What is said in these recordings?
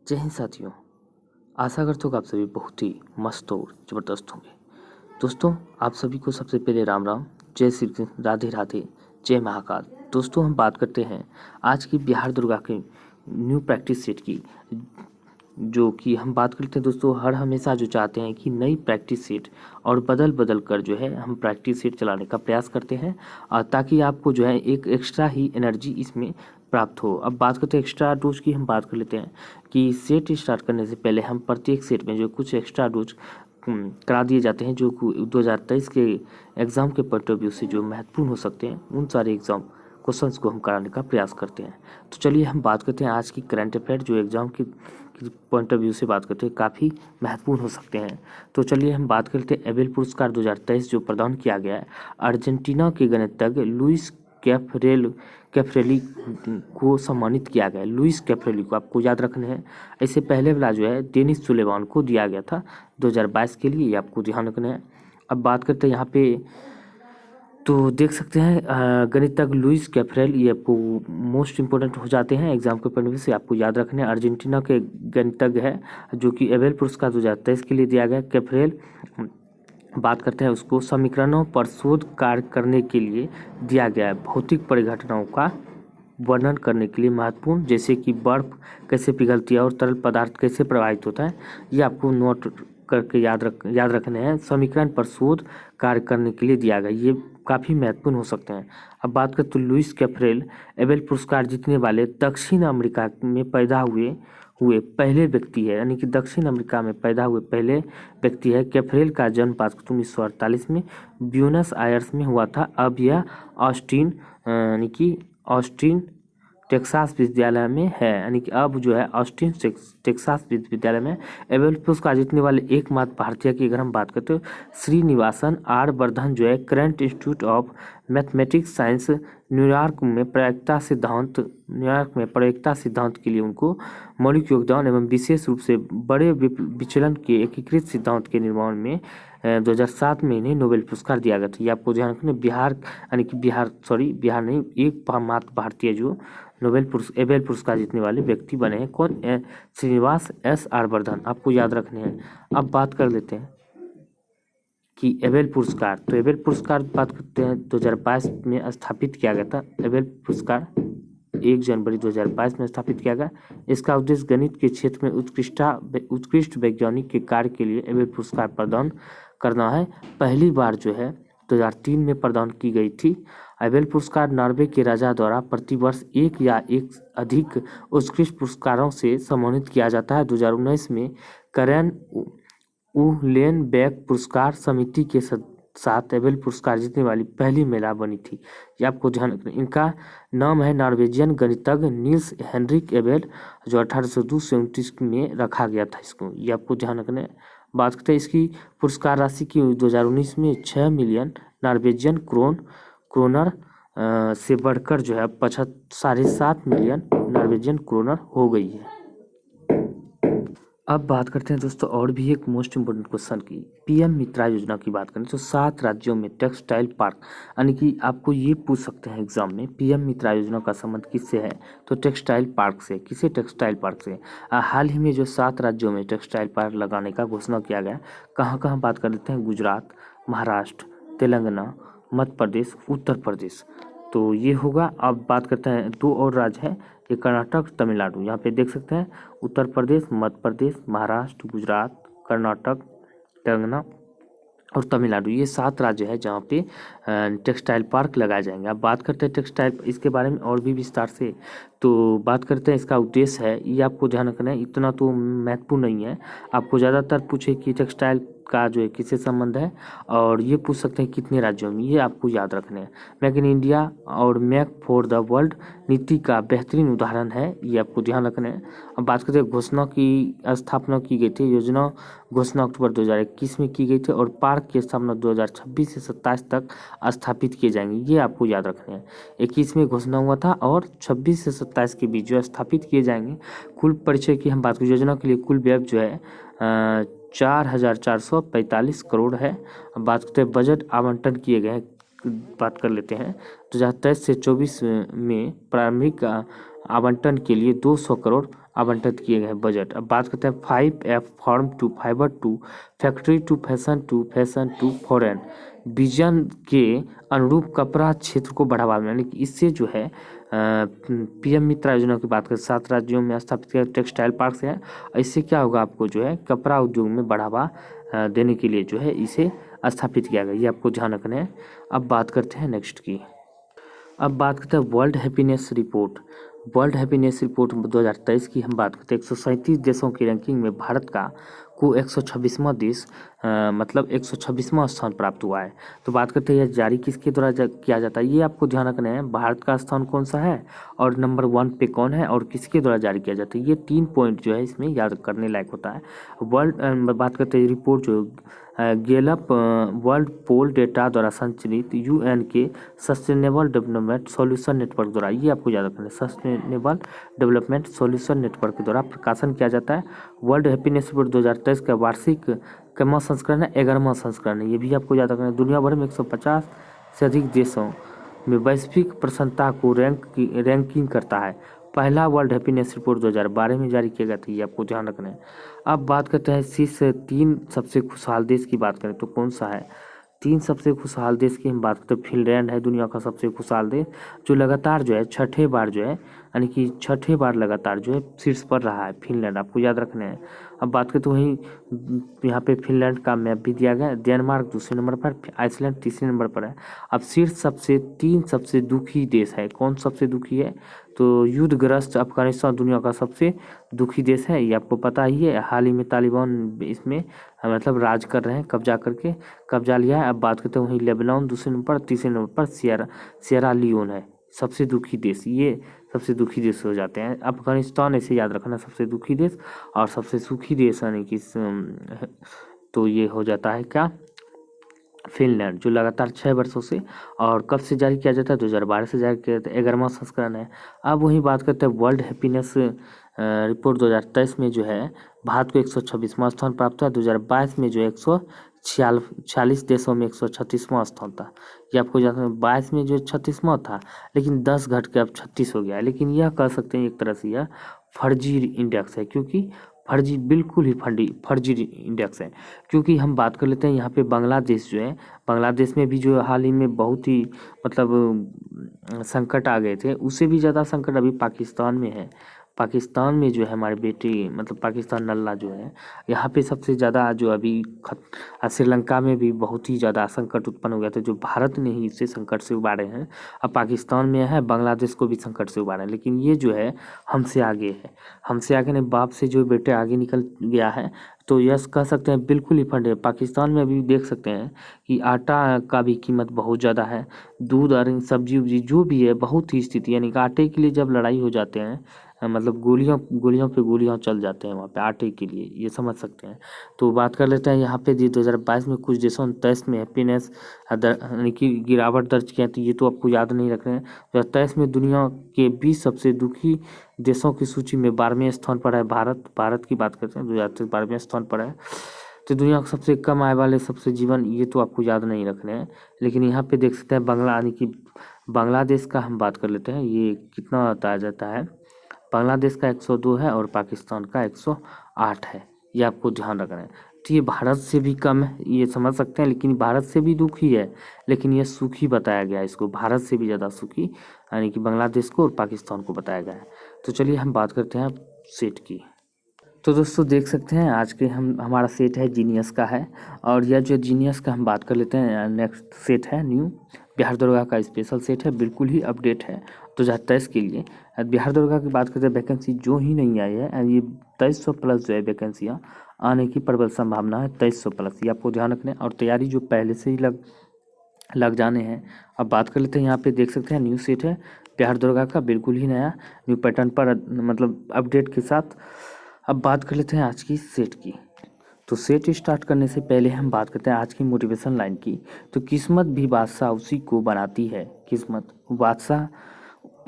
जय हिंद साथियों। आशा करता हूँ कि आप सभी बहुत ही मस्त और ज़बरदस्त होंगे। दोस्तों, आप सभी को सबसे पहले राम राम, जय श्री कृष्ण, राधे राधे, जय महाकाल। दोस्तों, हम बात करते हैं आज की बिहार दुर्गा के न्यू प्रैक्टिस सेट की, जो कि हम बात करते हैं दोस्तों हर हमेशा जो चाहते हैं कि नई प्रैक्टिस सेट और बदल बदल कर जो है हम प्रैक्टिस सेट चलाने का प्रयास करते हैं, ताकि आपको जो है एक एक्स्ट्रा ही एनर्जी इसमें प्राप्त हो। अब बात करते हैं एक्स्ट्रा डोज की। हम बात कर लेते हैं कि सेट स्टार्ट करने से पहले हम प्रत्येक सेट में जो कुछ एक्स्ट्रा डोज करा दिए जाते हैं, जो 2023 के एग्ज़ाम के पॉइंट ऑफ व्यू से जो महत्वपूर्ण हो सकते हैं, उन सारे एग्ज़ाम क्वेश्चंस को हम कराने का प्रयास करते हैं। तो चलिए हम बात करते हैं आज की करंट अफेयर, जो एग्ज़ाम की पॉइंट ऑफ व्यू से बात करते हैं काफ़ी महत्वपूर्ण हो सकते हैं। तो चलिए हम बात करते हैं एबेल पुरस्कार 2023 जो प्रदान किया गया है अर्जेंटीना के गणितज्ञ लुइस कैफ्रेली को सम्मानित किया गया है। लुइस कैफ्रेली को आपको याद रखना है। इससे पहले वाला जो है डेनिस सुलेमान को दिया गया था 2022 के लिए, ये आपको ध्यान रखना है। अब बात करते हैं यहाँ पे, तो देख सकते हैं गणितज्ञ लुइस कैफ्रेल, ये आपको मोस्ट इंपॉर्टेंट हो जाते हैं एग्जाम के पॉइंट ऑफ व्यू से, आपको याद रखने हैं। अर्जेंटीना के गणितज्ञ है जो कि एबेल पुरस्कार 2023 के लिए दिया गया। कैफ्रेल बात करते हैं उसको समीकरणों पर शोध कार्य करने के लिए दिया गया है। भौतिक परिघटनाओं का वर्णन करने के लिए महत्वपूर्ण, जैसे कि बर्फ कैसे पिघलती है और तरल पदार्थ कैसे प्रभावित होता है, ये आपको नोट करके याद रखने हैं। समीकरण पर शोध कार्य करने के लिए दिया गया, ये काफ़ी महत्वपूर्ण हो सकते हैं। अब बात करें तो लुइस कैफ्रेल एबेल पुरस्कार जीतने वाले दक्षिण अमेरिका में पैदा हुए पहले व्यक्ति है, यानी कि दक्षिण अमेरिका में पैदा हुए पहले व्यक्ति है। कैफ्रेल का जन्म 1948 में ब्यूनस आयर्स में हुआ था। अब यह ऑस्टिन यानी कि ऑस्टिन टेक्सास विश्वविद्यालय में है, यानी कि अब जो है ऑस्टिन टेक्सास विश्वविद्यालय में एबेल पुरस्कार जीतने वाले एकमात्र भारतीय की अगर हम बात करते हो श्रीनिवासन आर वर्धन जो है current institute of mathematics science New York में प्रायिकता सिद्धांत के लिए उनको मौलिक योगदान एवं विशेष रूप से बड़े विचलन के एकीकृत सिद्धांत के निर्माण में 2007 में इन्हें नोबेल पुरस्कार दिया गया था। ये आपको ध्यान रखना। बिहार यानी कि बिहार नहीं, एक मात्र भारतीय जो एबेल पुरस्कार जीतने वाले व्यक्ति बने हैं। कौन? श्रीनिवास एस आर वर्धन, आपको याद रखने हैं। अब बात कर लेते हैं कि एबेल पुरस्कार, तो एबेल पुरस्कार बात करते हैं 2022 में स्थापित किया गया था। एबेल पुरस्कार 1 जनवरी 2022 में स्थापित किया गया। इसका उद्देश्य गणित के क्षेत्र में उत्कृष्ट वैज्ञानिक के कार्य के लिए एबेल पुरस्कार प्रदान करना है। पहली बार जो है 2003 में प्रदान की गई थी। एबेल पुरस्कार नॉर्वे के राजा द्वारा प्रतिवर्ष एक या एक अधिक उत्कृष्ट पुरस्कारों से सम्मानित किया जाता है। 2019 में कैरन उलेनबेक पुरस्कार समिति के साथ एबेल पुरस्कार जीतने वाली पहली महिला बनी थी। ये आपको ध्यान रखना। इनका नाम है नॉर्वेजियन गणितज्ञ नील्स हेनरिक एबेल, जो 1802 से 19 में रखा गया था इसको, ये आपको ध्यान रखना है। बात करते हैं इसकी पुरस्कार राशि की। 2019 में 6 मिलियन नॉर्वेजियन क्रोनर से बढ़कर जो है 7.5 मिलियन नॉर्वेजियन क्रोनर हो गई है। अब बात करते हैं दोस्तों और भी एक मोस्ट इम्पोर्टेंट क्वेश्चन की, पीएम मित्रा योजना की बात करें तो 7 राज्यों में टेक्सटाइल पार्क, यानी कि आपको ये पूछ सकते हैं एग्जाम में पीएम मित्रा योजना का संबंध किससे है, तो टेक्सटाइल पार्क से। किसे? टेक्सटाइल पार्क से। हाल ही में जो 7 राज्यों में टेक्सटाइल पार्क लगाने का घोषणा किया गया, कहाँ कहाँ बात कर लेते हैं, गुजरात, महाराष्ट्र, तेलंगाना, मध्य प्रदेश, उत्तर प्रदेश, तो ये होगा। अब बात करते हैं 2 और राज्य है, ये कर्नाटक, तमिलनाडु। यहाँ पे देख सकते हैं उत्तर प्रदेश, मध्य प्रदेश, महाराष्ट्र, गुजरात, कर्नाटक, तेलंगाना और तमिलनाडु, ये 7 राज्य है जहाँ पे टेक्सटाइल पार्क लगाए जाएंगे। अब बात करते हैं टेक्सटाइल, इसके बारे में और भी विस्तार से तो बात करते हैं। इसका उद्देश्य है, ये आपको ध्यान रखना है, इतना तो महत्वपूर्ण नहीं है। आपको ज़्यादातर पूछे कि टेक्सटाइल का जो है किससे संबंध है, और ये पूछ सकते हैं कितने राज्यों में, ये आपको याद रखने हैं। मेक इन इंडिया और मेक फॉर द वर्ल्ड नीति का बेहतरीन उदाहरण है, ये आपको ध्यान रखना है। अब बात करते हैं घोषणा की स्थापना की गई थी, योजना घोषणा अक्टूबर 2021 में की गई थी और पार्क की स्थापना 2026 से 27 तक स्थापित किए जाएंगे, ये आपको याद रखने हैं। 21 में घोषणा हुआ था और 26 से 27 के बीच जो स्थापित किए जाएंगे। कुल परिचय की हम बात करें, योजना के लिए कुल व्यय जो है 4,445 करोड़ है। अब बात करते हैं बजट आवंटन किए गए हैं, बात कर लेते हैं। 2023 से 24 में प्रारंभिक आवंटन के लिए 200 करोड़ आवंटित किए गए बजट। अब बात करते हैं 5F farm to fibre to factory to fashion to foreign vision के अनुरूप कपड़ा क्षेत्र को बढ़ावा मिला, यानी कि इससे जो है पीएम मित्र योजना की बात करें 7 राज्यों में स्थापित किया टेक्सटाइल पार्क है। इससे क्या होगा, आपको जो है कपड़ा उद्योग में बढ़ावा देने के लिए जो है इसे स्थापित किया गया, ये आपको ध्यान रखना है। अब बात करते हैं नेक्स्ट की। अब बात करते हैं world happiness report. World happiness report 2023 की हम बात करते हैं 137 देशों की रैंकिंग में भारत का को 126वां देश मतलब 126वां स्थान प्राप्त हुआ है। तो बात करते हैं यह जारी किसके द्वारा किया जाता है, ये आपको ध्यान रखना है। भारत का स्थान कौन सा है और नंबर 1 पे कौन है और किसके द्वारा जारी किया जाता है, ये 3 पॉइंट जो है इसमें याद करने लायक होता है। बात करते हैं रिपोर्ट जो गैलप वर्ल्ड पोल डेटा द्वारा संचालित यूएन के सस्टेनेबल डेवलपमेंट सॉल्यूशन नेटवर्क द्वारा, ये आपको याद रखना है, सस्टेनेबल डेवलपमेंट सॉल्यूशन नेटवर्क के द्वारा प्रकाशन किया जाता है। वर्ल्ड हैप्पीनेस रिपोर्ट 2023 का वार्षिक कमा संस्करण है, 11वां संस्करण है, ये भी आपको याद रखना है। दुनिया भर में 150 से अधिक देशों में वैश्विक प्रसन्नता को रैंकिंग करता है। पहला वर्ल्ड हैप्पीनेस रिपोर्ट 2012 में जारी किया गया था, ये आपको ध्यान रखना है। अब बात करते हैं शीर्ष 3 सबसे खुशहाल देश की बात करें तो कौन सा है। 3 सबसे खुशहाल देश की हम बात करते हैं, फिनलैंड है दुनिया का सबसे खुशहाल देश, जो लगातार जो है छठे बार जो है यानी कि छठे बार लगातार जो है शीर्ष पर रहा है फिनलैंड, आपको याद रखना है। अब बात करें तो वहीं यहाँ पे फिनलैंड का मैप भी दिया गया है। डेनमार्क दूसरे नंबर पर, आइसलैंड तीसरे नंबर पर है। अब शीर्ष सबसे 3 सबसे दुखी देश है, कौन सबसे दुखी है, तो युद्धग्रस्त अफगानिस्तान दुनिया का सबसे दुखी देश है, ये आपको पता ही है। हाल ही में तालिबान इसमें मतलब राज कर रहे हैं, कब्जा लिया है। अब बात करते हैं वहीं लेबनान दूसरे नंबर पर, तीसरे नंबर पर सियरा लियोन है सबसे दुखी देश, ये सबसे दुखी देश हो जाते हैं। अफगानिस्तान ऐसे याद रखना सबसे दुखी देश, और सबसे सुखी देश यानी कि तो ये हो जाता है क्या, फिनलैंड, जो लगातार 6 वर्षों से और कब से जारी किया जाता है 2012 से जारी किया जाता है, 11वां संस्करण है। अब वहीं बात करते हैं वर्ल्ड हैप्पीनेस रिपोर्ट 2023 में जो है भारत को 126वां स्थान प्राप्त हुआ। 2022 में जो है 146 देशों में 136वां स्थान था, ये आपको जानना है। 22 में जो 36वां था, लेकिन 10 घट के अब 36 हो गया है। लेकिन यह कह सकते हैं एक तरह से यह फर्जी इंडेक्स है, क्योंकि फर्जी बिल्कुल ही फर्जी इंडेक्स है। क्योंकि हम बात कर लेते हैं यहाँ पे बांग्लादेश जो है, बांग्लादेश में भी जो हाल ही में बहुत ही मतलब संकट आ गए थे, उससे भी ज़्यादा संकट अभी पाकिस्तान में है। पाकिस्तान में जो है हमारे बेटे मतलब पाकिस्तान नल्ला जो है, यहाँ पे सबसे ज़्यादा जो अभी श्रीलंका में भी बहुत ही ज़्यादा संकट उत्पन्न हो गया था, जो भारत ने ही इससे संकट से उबारे हैं। अब पाकिस्तान में है, बांग्लादेश को भी संकट से उबारे हैं, लेकिन ये जो है हमसे आगे है, हमसे आगे ने बाप से जो बेटे आगे निकल गया है। तो यस कह सकते हैं बिल्कुल ही फंड है। पाकिस्तान में अभी देख सकते हैं कि आटा का भी कीमत बहुत ज़्यादा है, दूध और सब्जी उब्जी जो भी है बहुत ही स्थिति, यानी कि आटे के लिए जब लड़ाई हो जाते हैं मतलब गोलियों पे गोलियां चल जाते हैं वहाँ पे आटे के लिए, ये समझ सकते हैं। तो बात कर लेते हैं यहाँ पे 2022 में कुछ देशों ने 23 में हैप्पीनेस यानी कि गिरावट दर्ज किया, तो ये तो आपको याद नहीं रख रहे हैं। 2023 में दुनिया के 20 सबसे दुखी देशों की सूची में 12वें स्थान पर है भारत की बात करते हैं 2023 12वें स्थान पर है। तो दुनिया का सबसे कम आय वाले सबसे जीवन, ये तो आपको याद नहीं रखने हैं। लेकिन यहाँ पे देख सकते हैं यानी कि बांग्लादेश का हम बात कर लेते हैं, ये कितना बताया जाता है। बांग्लादेश का 102 है और पाकिस्तान का 108 है, ये आपको ध्यान रखना है। तो ये भारत से भी कम है, ये समझ सकते हैं, लेकिन भारत से भी दुखी है, लेकिन ये सुखी बताया गया है इसको, भारत से भी ज़्यादा सुखी यानी कि बांग्लादेश को और पाकिस्तान को बताया गया है। तो चलिए हम बात करते हैं सेट की। तो दोस्तों देख सकते हैं आज के हमारा सेट है जीनियस का है, और यह जो जीनियस का हम बात कर लेते हैं नेक्स्ट सेट है न्यू बिहार दरोगा का स्पेशल सेट है, बिल्कुल ही अपडेट है 2023 के लिए। बिहार दरोगा की बात करते हैं वैकेंसी जो ही नहीं आई है, ये 2300 प्लस जो है वैकेंसियाँ आने की प्रबल संभावना है, 2300 प्लस, ये आपको ध्यान रखना है। और तैयारी जो पहले से ही लग जाने हैं। अब बात कर लेते हैं यहाँ पे देख सकते हैं न्यू सेट है बिहार दरोगा का, बिल्कुल ही नया न्यू पैटर्न पर मतलब अपडेट के साथ। अब बात कर लेते हैं आज की सेट की। तो सेट स्टार्ट करने से पहले हम बात करते हैं आज की मोटिवेशन लाइन की। तो किस्मत भी बादशाह उसी को बनाती है, किस्मत बादशाह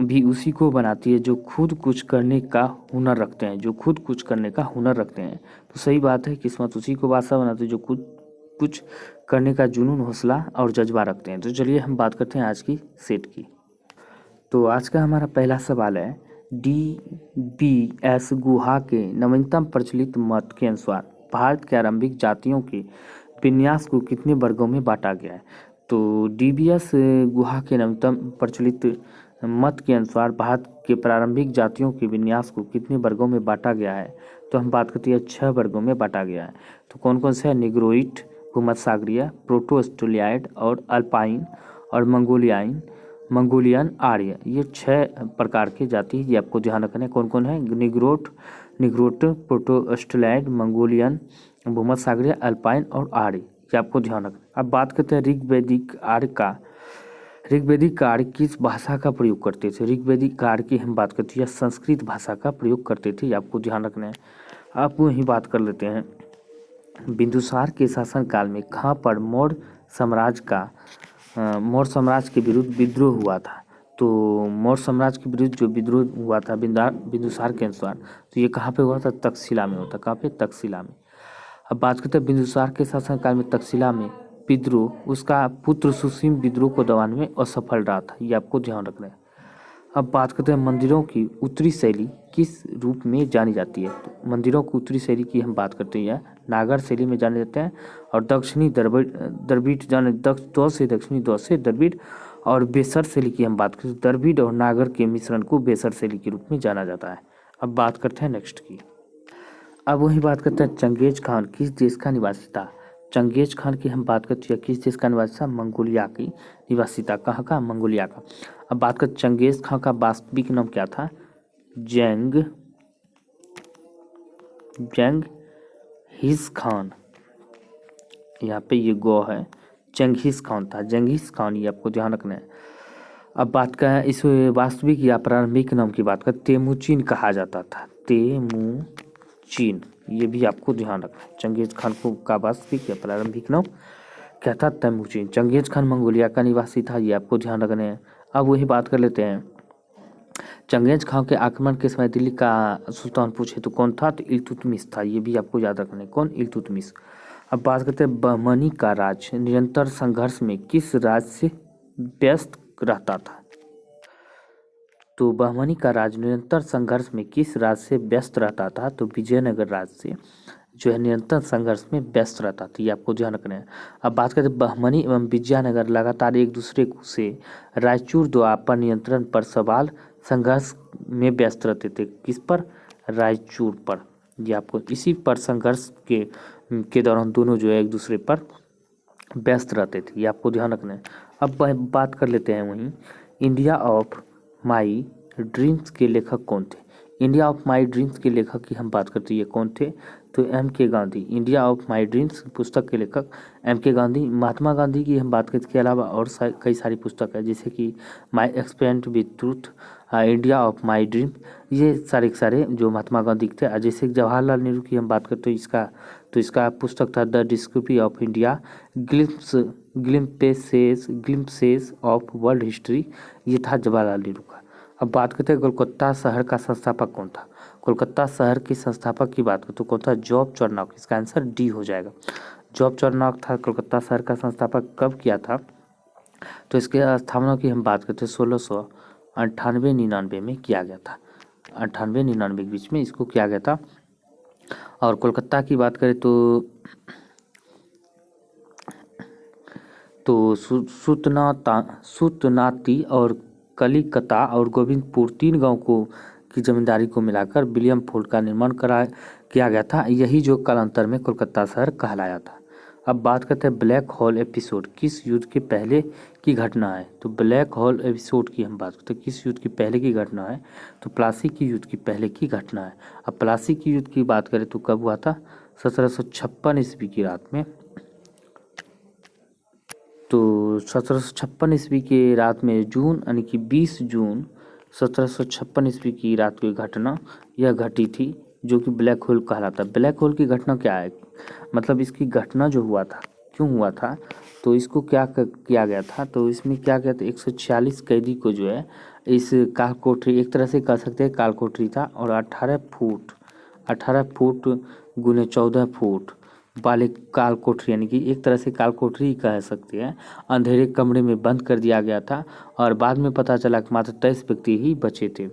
भी उसी को बनाती है जो खुद कुछ करने का हुनर रखते हैं, जो खुद कुछ करने का हुनर रखते हैं। तो सही बात है, किस्मत उसी को बादशाह बनाती है जो खुद कुछ करने का जुनून, हौसला और जज्बा रखते हैं। तो चलिए हम बात करते हैं आज की सेट की। तो आज का हमारा पहला सवाल है, DBS गुहा के नवीनतम प्रचलित मत के अनुसार भारत के आरंभिक जातियों के विन्यास को कितने वर्गों में बांटा गया है? तो DBS गुहा के नवीनतम प्रचलित मत के अनुसार भारत के प्रारंभिक जातियों के विन्यास को कितने वर्गों में बांटा गया है? तो हम बात करते हैं 6 वर्गों में बांटा गया है। तो कौन कौन से है? निग्रोइड, भूमध्यसागरीय, प्रोटोस्टोलियाइड और अल्पाइन और मंगोलियन आर्य। ये 6 प्रकार की जाति, ये आपको ध्यान रखना है। कौन कौन है? निग्रोट, प्रोटोस्टोलाइड, मंगोलियन, भूमध्यसागरीय, अल्पाइन और आर्य। ये आपको ध्यान रखना है। अब बात करते हैं ऋग्वेदिक आर्य किस भाषा का प्रयोग करते थे? ऋग्वेदिक आर्य की हम बात करते हैं संस्कृत भाषा का प्रयोग करते थे, ये आपको ध्यान रखना है। आप वही बात कर लेते हैं। बिंदुसार के शासनकाल में कहाँ पर मौर्य साम्राज्य के विरुद्ध विद्रोह हुआ था? तो मौर्य साम्राज्य के विरुद्ध जो विद्रोह हुआ था बिंदुसार के अनुसार, तो ये कहाँ पे हुआ था? तक्षशिला में होता। कहाँ पे? तक्षशिला में। अब बात करते हैं बिंदुसार के शासनकाल में तक्षशिला में विद्रोह, उसका पुत्र सुसीम विद्रोह को दबाने में असफल रहा था, ये आपको ध्यान रखना है। अब बात करते हैं मंदिरों की उत्तरी शैली किस रूप में जानी जाती है? तो मंदिरों की उत्तरी शैली की हम बात करते हैं नागर शैली में जाने जाते हैं, और दक्षिणी द्रविड़ जाने द्वा से दक्षिणी द्वा से द्रविड़, और बेसर शैली की हम बात करते हैं द्रविड़ और नागर के मिश्रण को बेसर शैली के रूप में जाना जाता है। अब बात करते हैं नेक्स्ट की। अब वही बात करते हैं चंगेज खान किस देश का निवासी था? चंगेज खान की हम बात करते हैं किस देश का निवासी था? मंगोलिया की निवासी था। कहाँ का? मंगोलिया का। अब बात करते चंगेज खान का वास्तविक नाम क्या था? जंगीज खान। यहाँ पे ये गो है, जंगीज खान था, जंगीज खान, ये आपको ध्यान रखना है। अब बात करें इस वास्तविक या प्रारंभिक नाम की बात करें, तेमुचिन कहा जाता था, तेमुचिन, ये भी आपको ध्यान रखना है। चंगेज खान को का वास्तविक या प्रारंभिक नाम क्या था? तेमुचिन। चंगेज खान मंगोलिया का निवासी था, ये आपको ध्यान रखना है। अब वही बात कर लेते हैं चंगेज खान के आक्रमण के समय दिल्ली का सुल्तान पूछे तो कौन था? तो इल्तुतमिश था, ये भी आपको याद रखना है। कौन? इल्तुतमिश। अब बात करते हैं बहमनी का राज निरंतर संघर्ष में किस राज्य से व्यस्त रहता था? तो बहमनी का राज निरंतर संघर्ष में किस राज्य से व्यस्त रहता था? तो विजयनगर राज्य से जो है निरंतर संघर्ष में व्यस्त रहता था, ये आपको ध्यान रखना है। अब बात करते हैं बहमनी एवं विजयनगर लगातार एक दूसरे से रायचूर द्वार पर नियंत्रण पर सवाल संघर्ष में व्यस्त रहते थे। किस पर? रायचूर पर। ये आपको इसी पर संघर्ष के दौरान दोनों जो है एक दूसरे पर व्यस्त रहते थे, ये आपको ध्यान रखना है। अब बात कर लेते हैं वहीं इंडिया ऑफ माई ड्रीम्स के लेखक कौन थे? इंडिया ऑफ माई ड्रीम्स के लेखक की हम बात करते हैं, ये कौन थे? तो M.K. Gandhi. India of my dreams पुस्तक के लेखक M.K. गांधी। महात्मा गांधी की हम बात करते, इसके अलावा और कई सारी पुस्तक है, जैसे कि my experiment with truth, India of my dream, ये सारे जो महात्मा गांधी के थे। जैसे जवाहरलाल नेहरू की हम बात करते हैं, इसका पुस्तक था the discovery of India, glimpses of world history, ये था जवाहरलाल नेहरू का। अब बात करते हैं कोलकाता शहर का संस्थापक कौन था? कोलकाता शहर के संस्थापक की बात करें तो कौन था? Job Charnock. इसका आंसर डी हो जाएगा। जॉब चार्नॉक था कोलकाता शहर का संस्थापक। कब किया था? तो इसके स्थापना की हम बात करते हैं 1698-99 में किया गया था। 98-99 के बीच में इसको किया गया था। और कोलकाता की बात करें तो सुतनाती और कलिकता और गोविंदपुर 3 गांव की जमींदारी को मिलाकर विलियम फोर्ट का निर्माण किया गया था। यही जो कालांतर में कोलकाता शहर कहलाया था। अब बात करते हैं ब्लैक होल एपिसोड किस युद्ध के पहले की घटना है? तो ब्लैक होल एपिसोड की हम बात करते हैं किस युद्ध की पहले की घटना है? तो प्लासी की युद्ध की पहले की घटना है। अब प्लासी की युद्ध की बात करें तो कब हुआ था? 1756 ईस्वी की रात में। तो 1756 ईस्वी के रात में यानी कि 20 जून 1756 ईस्वी की रात की घटना यह घटी थी, जो कि ब्लैक होल कहलाता है। ब्लैक होल की घटना क्या है? मतलब इसकी घटना जो हुआ था, क्यों हुआ था, तो इसको क्या किया गया था? तो इसमें क्या किया था, 146 कैदी को जो है इस काल कोठरी, एक तरह से कह सकते हैं काल कोठरी था, और 18 फुट गुने 14 फुट वाले काल कोठरी, यानी कि एक तरह से काल कोठरी ही कह सकते हैं, अंधेरे कमरे में बंद कर दिया गया था। और बाद में पता चला कि मात्र 23 व्यक्ति ही बचे थे।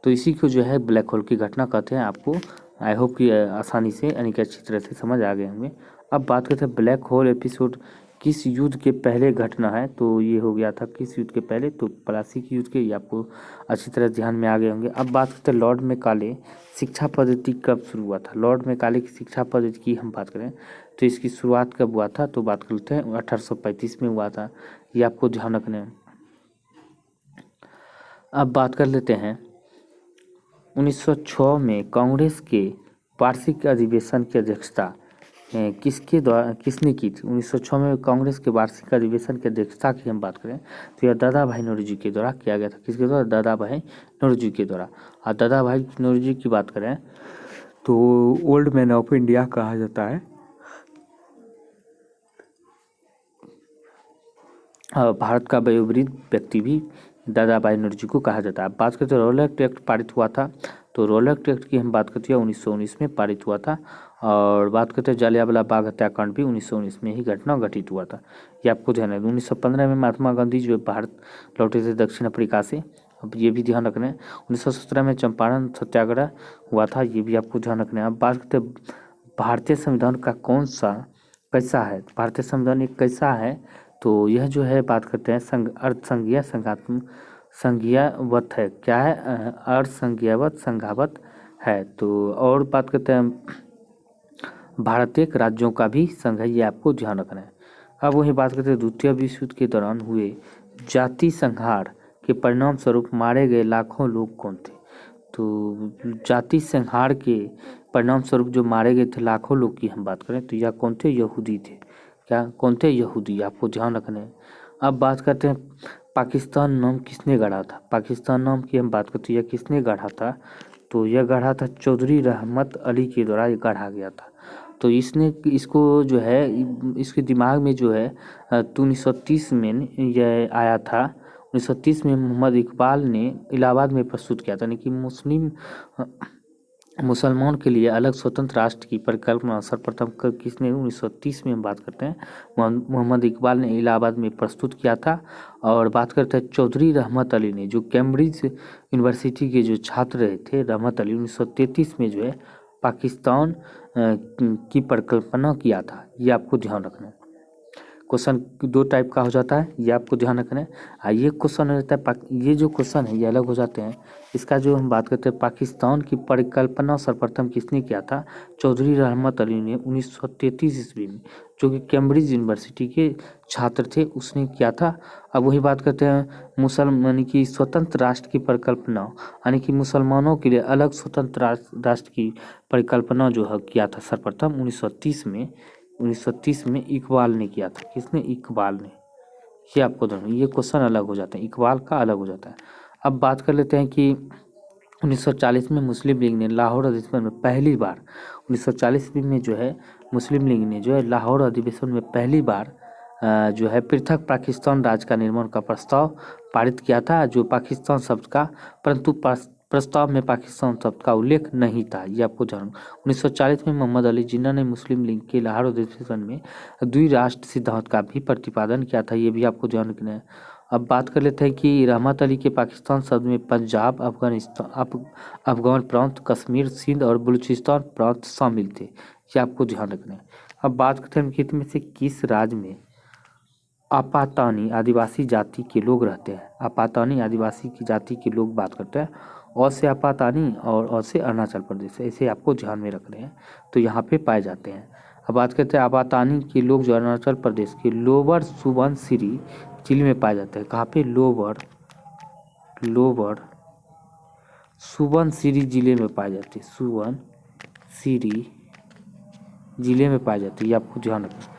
तो इसी को जो है ब्लैक होल की घटना कहते हैं। आपको आई होप कि आसानी से यानी कि अच्छी तरह से समझ आ गए होंगे। अब बात करते हैं ब्लैक होल एपिसोड किस युद्ध के पहले घटना है। तो ये हो गया था किस युद्ध के पहले, तो प्लासी युद्ध के, ये आपको अच्छी तरह ध्यान में आ गए होंगे। अब बात करते हैं लॉर्ड मैकाले शिक्षा पद्धति कब शुरू हुआ था। लॉर्ड मैकाले की शिक्षा पद्धति की हम बात करें तो इसकी शुरुआत कब हुआ था, तो बात करते हैं 1835 में हुआ था। ये आपको ध्यान रखना है। अब बात कर लेते हैं 1906 में कांग्रेस के वार्षिक अधिवेशन की अध्यक्षता किसने की थी। 1906 में कांग्रेस के वार्षिक अधिवेशन की अध्यक्षता की हम बात करें तो यह दादा भाई नौरोजी के द्वारा किया गया था। किसके द्वारा, दादा भाई नौरोजी के द्वारा। और दादा भाई नौरोजी की बात करें तो ओल्ड मैन ऑफ इंडिया कहा जाता है। भारत का वयोवृद्ध व्यक्ति भी दादा भाई नौरोजी को कहा जाता है। बात करते हैं रॉलेट एक्ट पारित हुआ था, तो रॉलेट एक्ट की हम बात करते हैं 1919 में पारित हुआ था। और बात करते हैं जलियांवाला बाग हत्याकांड भी 1919 में ही घटना घटित हुआ था। ये आपको ध्यान है। 1915 में महात्मा गांधी जो भारत लौटे थे दक्षिण अफ्रीका से, अब ये भी ध्यान रखना है। 1917 में चंपारण सत्याग्रह हुआ था, ये भी आपको ध्यान रखना है। अब बात करते हैं भारतीय संविधान का कौन सा कैसा है। भारतीय संविधान एक कैसा है, तो यह जो है बात करते हैं अर्ध संघीय संघात्मक संघीयवत है। क्या है, अर्ध संघीयवत संघावत है। तो और बात करते हैं भारत एक राज्यों का भी संघ है, ये आपको ध्यान रखना है। अब वही बात करते हैं द्वितीय विश्व युद्ध के दौरान हुए जाति संहार के परिणाम स्वरूप मारे गए लाखों लोग कौन थे। तो जाति संहार के परिणाम स्वरूप जो मारे गए थे लाखों लोग की हम बात करें तो यह कौन थे, यहूदी थे। क्या, कौन थे, यहूदी, आपको ध्यान रखना है। अब बात करते हैं पाकिस्तान नाम किसने गढ़ा था। पाकिस्तान नाम की हम बात करते हैं, यह किसने गढ़ा था, तो यह गढ़ा था चौधरी रहमत अली के द्वारा ये गढ़ा गया था। तो इसने इसको जो है इसके दिमाग में जो है 1930 में यह आया था। 1930 में मोहम्मद इकबाल ने इलाहाबाद में प्रस्तुत किया था, यानी कि मुसलमान के लिए अलग स्वतंत्र राष्ट्र की परिकल्पना सर्वप्रथम किसने 1930 में हम बात करते हैं मोहम्मद इकबाल ने इलाहाबाद में प्रस्तुत किया था। और बात करते हैं चौधरी रहमत अली ने, जो कैम्ब्रिज यूनिवर्सिटी के जो छात्र रहे थे रहमत अली, 1933 में जो है पाकिस्तान की परिकल्पना किया था। ये आपको ध्यान रखना है। क्वेश्चन दो टाइप का हो जाता है, ये आपको ध्यान रखना है। ये क्वेश्चन हो जाता है ये जो क्वेश्चन है ये अलग हो जाते हैं। इसका जो हम बात करते हैं पाकिस्तान की परिकल्पना सर्वप्रथम किसने किया था, चौधरी रहमत अली ने 1933 ईस्वी में, जो कि कैम्ब्रिज यूनिवर्सिटी के छात्र थे, उसने किया था। अब वही बात करते हैं मुसलमान की स्वतंत्र राष्ट्र की परिकल्पना, यानी कि मुसलमानों के लिए अलग स्वतंत्र राष्ट्र की परिकल्पना जो है किया था सर्वप्रथम 1930 में इकबाल ने किया था। किसने, इकबाल ने। ये आपको दोनों ये क्वेश्चन अलग हो जाते हैं, इकबाल का अलग हो जाता है। अब बात कर लेते हैं कि 1940 में मुस्लिम लीग ने लाहौर अधिवेशन में पहली बार 1940 में जो है मुस्लिम लीग ने जो है लाहौर अधिवेशन में पहली बार जो है पृथक पाकिस्तान राज्य का निर्माण का प्रस्ताव पारित किया था, जो पाकिस्तान शब्द का, परंतु प्रस्ताव में पाकिस्तान शब्द का उल्लेख नहीं था। ये आपको जान 1940 में मोहम्मद अली जिन्ना ने मुस्लिम लीग के लाहौर अधिवेशन में द्विराष्ट्र सिद्धांत का भी प्रतिपादन किया था। ये भी आपको ध्यान रखना है। अब बात कर लेते हैं कि रहमत अली के पाकिस्तान शब्द में पंजाब, अफगान प्रांत, कश्मीर, सिंध और बलूचिस्तान प्रांत शामिल थे। ये आपको ध्यान रखना है। अब बात करते हैं कि इनमें से किस राज्य में आपातानी आदिवासी जाति के लोग रहते हैं। आपातानी आदिवासी की जाति के लोग बात करते हैं, और से आपातानी और से अरुणाचल प्रदेश, ऐसे आपको ध्यान में रखने हैं, तो यहाँ पे पाए जाते हैं। अब बात करते हैं आपातानी के लोग जो अरुणाचल प्रदेश के लोअर सुबनसिरी जिले में पाए जाते हैं। कहाँ पे, लोअर सुबनसिरी जिले में पाए जाते हैं, सुबनसिरी जिले में पाए जाते हैं, ये आपको ध्यान रखना।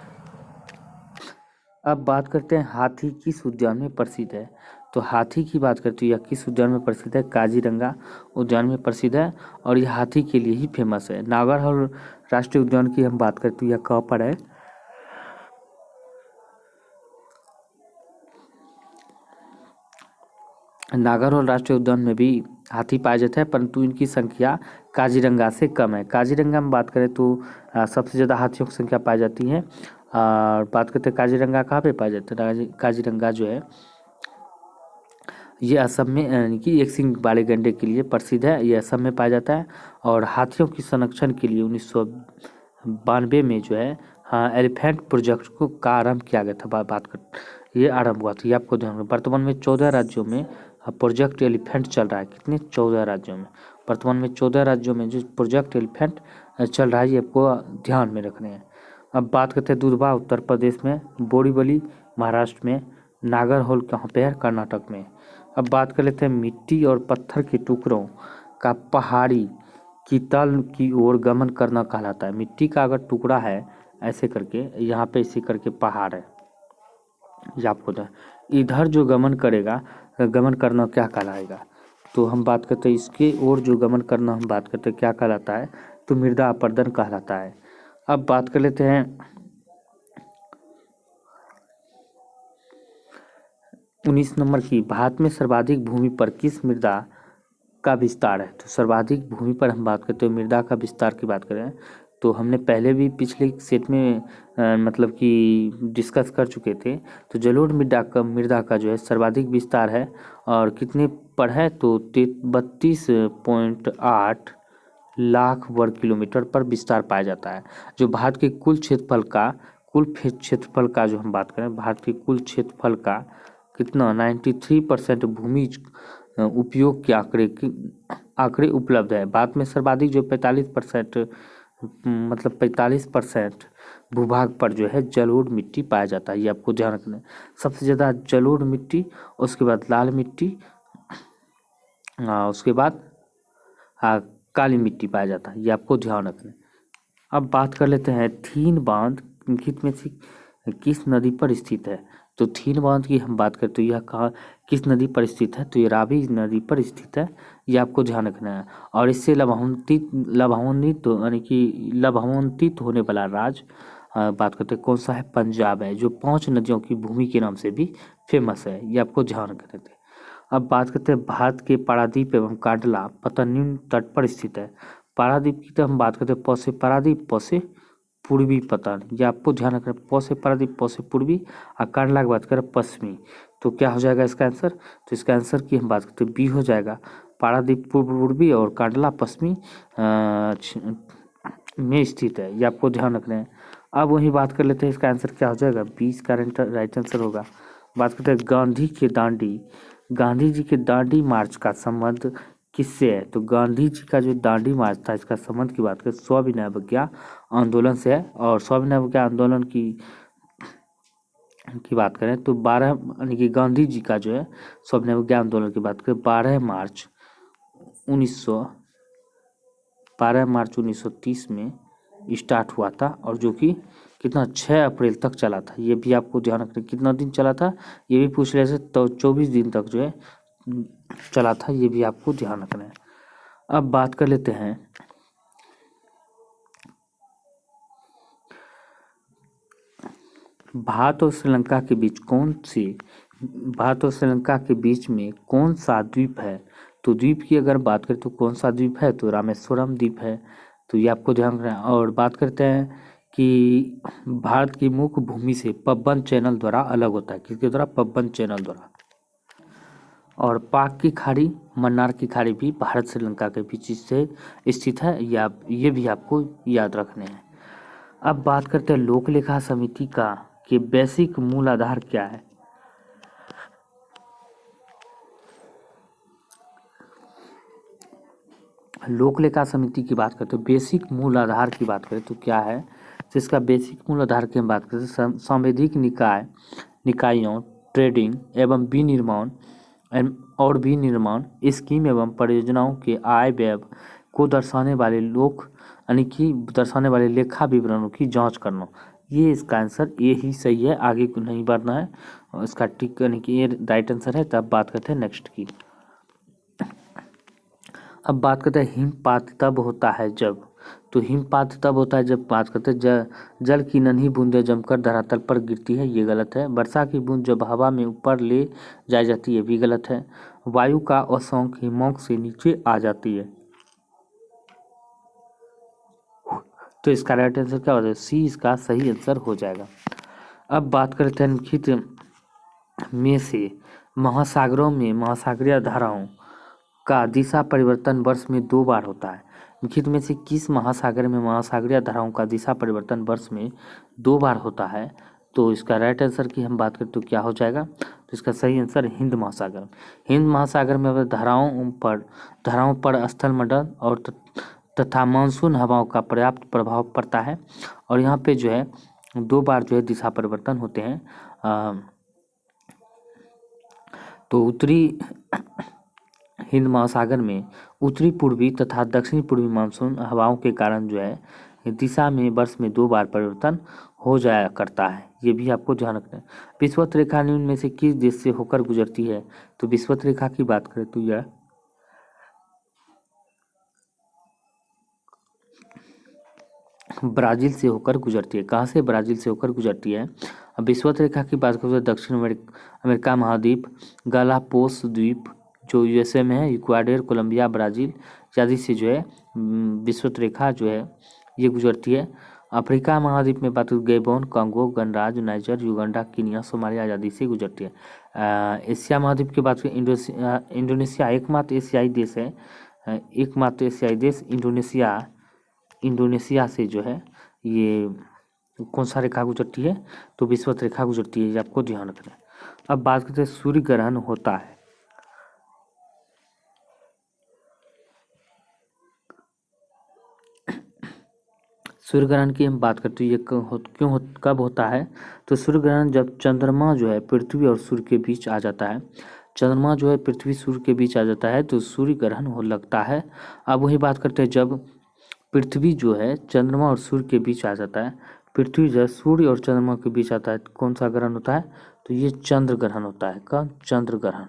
अब बात करते हैं हाथी किस उद्यान में प्रसिद्ध है। तो हाथी की बात करते हैं, यह किस उद्यान में प्रसिद्ध है, काजीरंगा उद्यान में प्रसिद्ध है, और यह हाथी के लिए ही फेमस है। नागरहोल राष्ट्रीय उद्यान की हम बात करते हैं, यह कहाँ पर है, नागरहोल राष्ट्रीय उद्यान में भी हाथी पाया जाता है, परंतु इनकी संख्या काजीरंगा से कम है। काजीरंगा में बात करें तो सबसे ज़्यादा हाथियों की संख्या पाई जाती है। और बात करते हैं काजीरंगा कहाँ पे पाया जाता है, काजीरंगा जो है ये असम में यानी कि एक सींग वाले गैंडे के लिए प्रसिद्ध है। ये असम में पाया जाता है। और हाथियों की संरक्षण के लिए 1992 में जो है, हाँ, एलिफेंट प्रोजेक्ट का आरंभ किया गया था। बात कर, ये आरंभ हुआ था, ये आपको ध्यान रखना। वर्तमान में 14 राज्यों में प्रोजेक्ट एलिफेंट चल रहा है। कितने? 14 राज्यों में। वर्तमान में 14 राज्यों में जो प्रोजेक्ट एलिफेंट चल रहा है, ये आपको ध्यान में रखने हैं। अब बात करते हैं दुधवा उत्तर प्रदेश में, बोरीवली महाराष्ट्र में, नागरहोल कहाँ पे है? कर्नाटक में। अब बात कर लेते हैं मिट्टी और पत्थर के टुकड़ों का पहाड़ी की तल की ओर गमन करना कहलाता है। मिट्टी का अगर टुकड़ा है ऐसे करके, यहाँ पे इसी करके पहाड़ है, ये आपको इधर जो गमन करेगा, गमन करना क्या कहलाएगा? तो हम बात करते हैं इसके ओर जो गमन करना हम बात करते हैं क्या कहलाता है? तो मृदा अपरदन कहलाता है। अब बात कर लेते हैं 19 नंबर की, भारत में सर्वाधिक भूमि पर किस मृदा का विस्तार है? तो सर्वाधिक भूमि पर हम बात करते हैं मृदा का विस्तार की बात करें तो हमने पहले भी पिछले सेट में मतलब कि डिस्कस कर चुके थे। तो जलोढ़ मृदा का जो है सर्वाधिक विस्तार है, और कितने पर है? तो 32.8 लाख वर्ग किलोमीटर पर विस्तार पाया जाता है। जो भारत के कुल क्षेत्रफल का जो हम बात करें, भारत के कुल क्षेत्रफल का कितना? 93% भूमि उपयोग के आंकड़े उपलब्ध है। भारत में सर्वाधिक जो 45% मतलब 45% भूभाग पर जो है जलोढ़ मिट्टी पाया जाता है। ये आपको ध्यान रखना है। सबसे ज़्यादा जलोढ़ मिट्टी, उसके बाद लाल मिट्टी, उसके बाद काली मिट्टी पाया जाता है। ये आपको ध्यान रखना है। अब बात कर लेते हैं थीन बांध निम्नलिखित में से किस नदी पर स्थित है? तो थीन बांध की हम बात करें तो यह कहाँ किस नदी पर स्थित है? तो ये रावी नदी पर स्थित है। ये आपको ध्यान रखना है। और इससे लाभान्वित होने वाला राज्य बात करते हैं कौन सा है? पंजाब है, जो 5 नदियों की भूमि के नाम से भी फेमस है। ये आपको ध्यान रखना है। अब बात करते हैं भारत के पारादीप एवं कांडला पतन निम्न तट पर स्थित है। पारादीप की तो हम बात करते हैं प से पारादीप, प से पूर्वी पतन। ये आपको ध्यान रखना है। प से पारादीप, प से पूर्वी, और कांडला की बात करें पश्चिमी। तो क्या हो जाएगा इसका आंसर? तो इसका आंसर की हम बात करते हैं बी हो जाएगा। पारादीप पूर्वी और कांडला पश्चिमी में स्थित है। ये आपको ध्यान रखना है। अब वही बात कर लेते हैं इसका आंसर क्या हो जाएगा? 20 का राइट आंसर होगा। बात करते हैं गांधी जी के दांडी मार्च का संबंध किससे है? तो गांधी जी का जो दांडी मार्च था, इसका संबंध की बात करें सविनय अवज्ञा आंदोलन से है। और सविनय अवज्ञा आंदोलन की बात करें तो 12 यानी कि गांधी जी का जो है सविनय अवज्ञा आंदोलन की बात करें 12 मार्च 1930 में स्टार्ट हुआ था, और जो कि कितना 6 अप्रैल तक चला था। ये भी आपको ध्यान रखना। कितना दिन चला था ये भी पूछ रहे थे, तो 24 दिन तक जो है चला था। ये भी आपको ध्यान रखना है। अब बात कर लेते हैं भारत और श्रीलंका के बीच में कौन सा द्वीप है? तो द्वीप की अगर बात करें तो कौन सा द्वीप है? तो रामेश्वरम द्वीप है। तो ये आपको ध्यान रखना है। और बात करते हैं कि भारत की मुख्य भूमि से पबन चैनल द्वारा अलग होता है। किसके द्वारा? पबन चैनल द्वारा। और पाक की खाड़ी, मन्नार की खाड़ी भी भारत श्रीलंका के बीच से स्थित है। ये भी आपको याद रखने हैं। अब बात करते हैं लोक लेखा समिति का कि बेसिक मूल आधार क्या है? लोक लेखा समिति की बात करते हैं, बेसिक मूल आधार की बात करें तो क्या है? तो इसका बेसिक मूल आधार की हम बात करते हैं सांविधिक निकायों, ट्रेडिंग एवं विनिर्माण स्कीम एवं परियोजनाओं के आय व्यय को दर्शाने वाले लेखा विवरणों की जांच करना। ये इसका आंसर ये ही सही है, आगे को नहीं बढ़ना है। और इसका टिक यानी कि ये राइट आंसर है। तब बात करते हैं नेक्स्ट की। अब बात करते हैं हिमपात तब होता है जब। तो हिमपात तब होता है जब बात करते हैं जल की नन्ही बूंदें जमकर धरातल पर गिरती है। ये गलत है। वर्षा की बूंद जब हवा में ऊपर ले जाई जाती है, भी गलत है। वायु का औसौक हिमौक से नीचे आ जाती है। तो इसका राइट आंसर क्या हो जाएगा? सी इसका सही आंसर हो जाएगा। अब बात करते हैं निम्नलिखित में से महासागरों में महासागरीय धाराओं का दिशा परिवर्तन वर्ष में 2 बार होता है। निम्नलिखित में से किस महासागर में महासागरीय धाराओं का दिशा परिवर्तन वर्ष में 2 बार होता है? तो इसका राइट आंसर की हम बात करें तो क्या हो जाएगा? तो इसका सही आंसर हिंद महासागर। हिंद महासागर में धाराओं पर स्थलमंडल और तथा मानसून हवाओं का पर्याप्त प्रभाव पड़ता है और यहाँ पे जो है 2 बार जो है दिशा परिवर्तन होते हैं। तो उत्तरी हिंद महासागर में उत्तरी पूर्वी तथा दक्षिणी पूर्वी मानसून हवाओं के कारण जो है दिशा में वर्ष में 2 बार परिवर्तन हो जाया करता है। ये भी आपको ध्यान रखना है। विषुवत रेखा निम्न में से किस देश से होकर गुजरती है? तो विषुवत रेखा की बात करें तो यह ब्राजील से होकर गुजरती है। कहाँ से? ब्राजील से होकर गुजरती है। अब विषुवत रेखा की बात करें तो दक्षिण अमेरिका महाद्वीप, गालापोस द्वीप जो यूएसए में है, इक्वाडोर, कोलंबिया, ब्राजील इत्यादि से जो है विषुवत रेखा जो है ये गुजरती है। अफ्रीका महाद्वीप में बात करें गैबोन, कांगो, गणराज्य, नाइजर, युगांडा, कीनिया, सोमालिया आदि से गुजरती है। एशिया महाद्वीप की बात करें इंडोनेशिया एकमात्र एशियाई देश है। एकमात्र एशियाई देश इंडोनेशिया से जो है ये कौन सा रेखा गुजरती है? तो विषुवत रेखा गुजरती है। ये आपको ध्यान रखना है। अब बात करते हैं सूर्य ग्रहण होता है। सूर्य ग्रहण की हम बात करते हैं, ये कब होता है? तो सूर्य ग्रहण जब चंद्रमा जो है पृथ्वी और सूर्य के बीच आ जाता है। चंद्रमा जो है पृथ्वी सूर्य के बीच आ जाता है तो सूर्य ग्रहण हो लगता है। अब वही बात करते हैं जब पृथ्वी जो है चंद्रमा और सूर्य के बीच आ जाता है। पृथ्वी जब सूर्य और चंद्रमा के बीच आता है तो कौन सा ग्रहण होता है? तो ये चंद्र ग्रहण होता है। कब? चंद्र ग्रहण।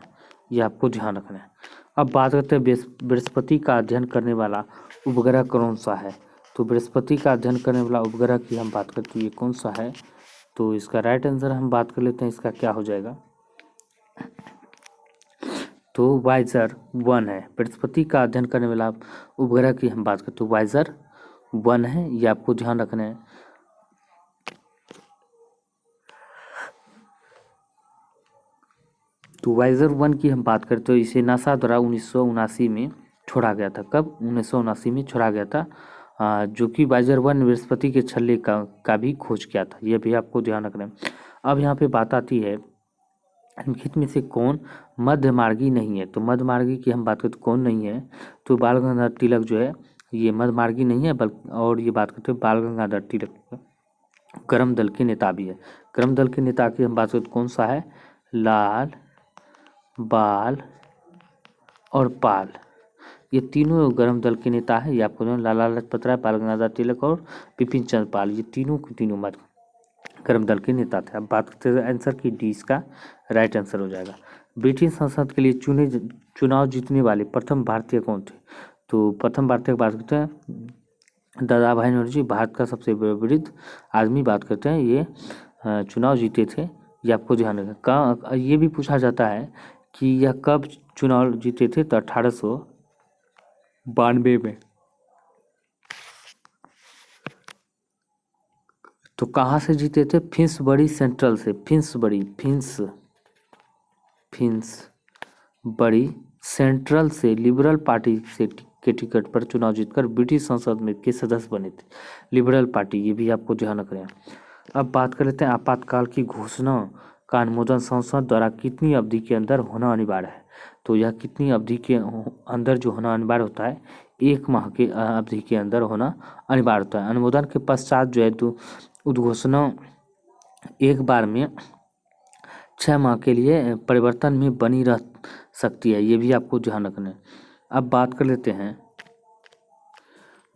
ये आपको ध्यान रखना है। अब बात करते हैं बृहस्पति का अध्ययन करने वाला उपग्रह कौन सा है? तो बृहस्पति का अध्ययन करने वाला उपग्रह की हम बात करते हैं ये कौन सा है? तो इसका राइट आंसर हम बात कर लेते हैं, इसका क्या हो जाएगा? तो वाइजर 1 है। बृहस्पति का अध्ययन करने वाला उपग्रह की हम बात करते हैं वाइजर 1 है। ये आपको ध्यान रखना है। तो वाइजर 1 की हम बात करते हैं, इसे नासा द्वारा 1979 में छोड़ा गया था। कब? 1979 में छोड़ा गया था। जो कि वाइजर 1 बृहस्पति के छल्ले का भी खोज किया था। यह भी आपको ध्यान रखना है। अब यहाँ पे बात आती है निम्नलिखित में से कौन मध्यमार्गी नहीं है? तो मध्यमार्गी की हम बात करते कौन नहीं है? तो बाल गंगाधर तिलक जो है ये मध्यमार्गी नहीं है, बल्कि और ये बात करते हैं बाल गंगाधर तिलक कर्म दल के नेता भी है। कर्म दल के नेता की हम बात करते कौन सा है? लाल, बाल और पाल, ये तीनों कर्म दल के नेता है। ये आपको लाला लाजपत राय, बाल गंगाधर तिलक और बिपिन चंद्र पाल, ये तीनों के तीनों मध्य कर्म दल के नेता थे। अब बात करते हैं आंसर की, डी इसका राइट आंसर हो जाएगा। ब्रिटिश संसद के लिए चुनाव जीतने वाले प्रथम भारतीय कौन थे? तो प्रथम भारतीय बात करते हैं दादा भाई नौरोजी, भारत का सबसे वृद्ध आदमी बात करते हैं, ये चुनाव जीते थे। ये आपको ध्यान रखना। ये भी पूछा जाता है कि यह कब चुनाव जीते थे? तो 1892 में। तो कहाँ से जीते थे? फिंसबरी सेंट्रल से। फिंसबरी सेंट्रल से लिबरल पार्टी से के टिकट पर चुनाव जीतकर ब्रिटिश संसद में के सदस्य बने थे। लिबरल पार्टी, ये भी आपको ध्यान रखना है। अब बात कर लेते हैं आपातकाल की घोषणा का अनुमोदन संसद द्वारा कितनी अवधि के अंदर होना अनिवार्य है? तो यह कितनी अवधि के अंदर जो होना अनिवार्य होता है? 1 माह के अवधि के अंदर होना अनिवार्य होता है। अनुमोदन के पश्चात जो है तो उद्घोषणा एक बार में 6 माह के लिए परिवर्तन में बनी रह सकती है। ये भी आपको ध्यान रखना है। अब बात कर लेते हैं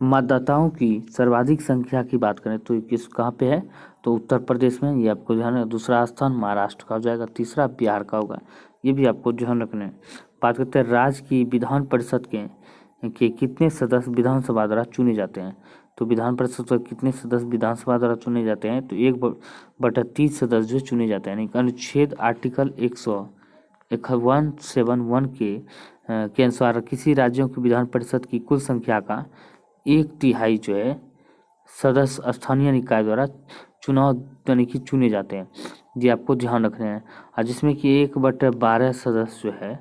मतदाताओं की सर्वाधिक संख्या की बात करें तो कहाँ पे है? तो उत्तर प्रदेश में। ये आपको ध्यान रखना। दूसरा स्थान महाराष्ट्र का हो जाएगा, तीसरा बिहार का होगा। ये भी आपको ध्यान रखना है। बात करते हैं राज्य की विधान परिषद के कितने सदस्य विधानसभा द्वारा चुने जाते हैं? तो विधान परिषद के कितने सदस्य विधानसभा द्वारा चुने जाते हैं? तो 1/3 सदस्य जो चुने जाते हैं। यानी अनुच्छेद आर्टिकल 171 के अनुसार किसी राज्यों की विधान परिषद की कुल संख्या का 1/3 जो है सदस्य स्थानीय निकाय द्वारा चुने जाते हैं। ये आपको ध्यान रखने हैं। और जिसमें कि 1/12 सदस्य जो है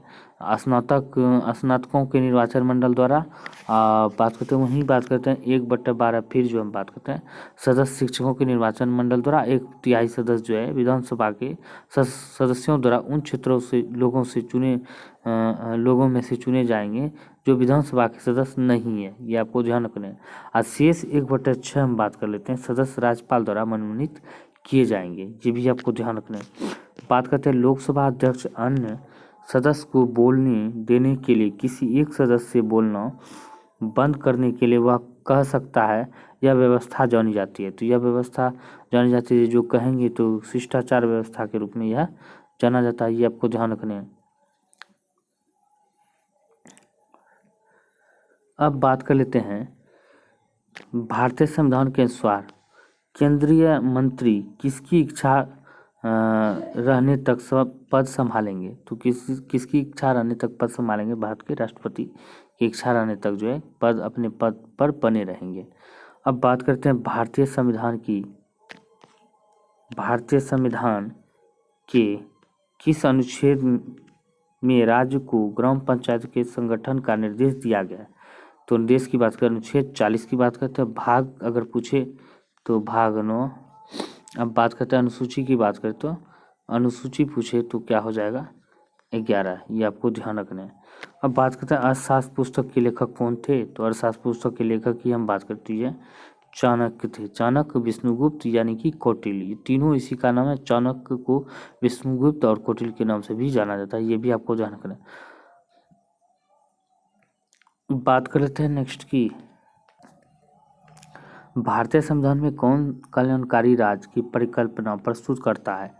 स्नातकों के निर्वाचन मंडल द्वारा बात करते हैं। वहीं बात करते हैं 1/12 फिर जो हम बात करते हैं सदस्य शिक्षकों के निर्वाचन मंडल द्वारा। 1/3 सदस्य जो है विधानसभा के सदस्यों द्वारा उन क्षेत्रों से लोगों में से चुने जाएंगे जो विधानसभा के सदस्य नहीं है। ये आपको ध्यान रखना है। और शेष 1/6 हम बात कर लेते हैं सदस्य राज्यपाल द्वारा मनोनीत किए जाएंगे। ये भी आपको ध्यान रखना है। बात करते हैं लोकसभा अध्यक्ष अन्य सदस्य को बोलने देने के लिए किसी एक सदस्य से बोलना बंद करने के लिए वह कह सकता है, यह व्यवस्था जानी जाती है। तो यह व्यवस्था जानी जाती है, जो कहेंगे तो शिष्टाचार व्यवस्था के रूप में यह जाना जाता है। ये आपको ध्यान रखना है। अब बात कर लेते हैं भारतीय संविधान के अनुसार केंद्रीय मंत्री किसकी इच्छा रहने तक पद संभालेंगे। तो किसकी इच्छा रहने तक पद संभालेंगे? भारत के राष्ट्रपति की इच्छा रहने तक जो है पद अपने पद पर बने रहेंगे। अब बात करते हैं भारतीय संविधान के किस अनुच्छेद में राज्य को ग्राम पंचायत के संगठन का निर्देश दिया गया है? तो निर्देश की बात करें अनुच्छेद 40 की बात करते हैं। भाग अगर पूछे तो भाग 9। अब बात करते हैं अनुसूची की बात करें तो अनुसूची पूछे तो क्या हो जाएगा? 11। ये आपको ध्यान रखना है। अब बात करते हैं अर्थशास्त्र पुस्तक के लेखक कौन थे? तो अर्थशास्त्र पुस्तक के लेखक की हम बात करते हैं चाणक्य थे। चाणक्य, विष्णुगुप्त यानी कि कौटिल्य, ये तीनों इसी का नाम है। चाणक्य को विष्णुगुप्त और कौटिल्य के नाम से भी जाना जाता है। ये भी आपको ध्यान रखना है। बात कर लेते हैं नेक्स्ट की भारतीय संविधान में कौन कल्याणकारी राज्य की परिकल्पना प्रस्तुत करता है?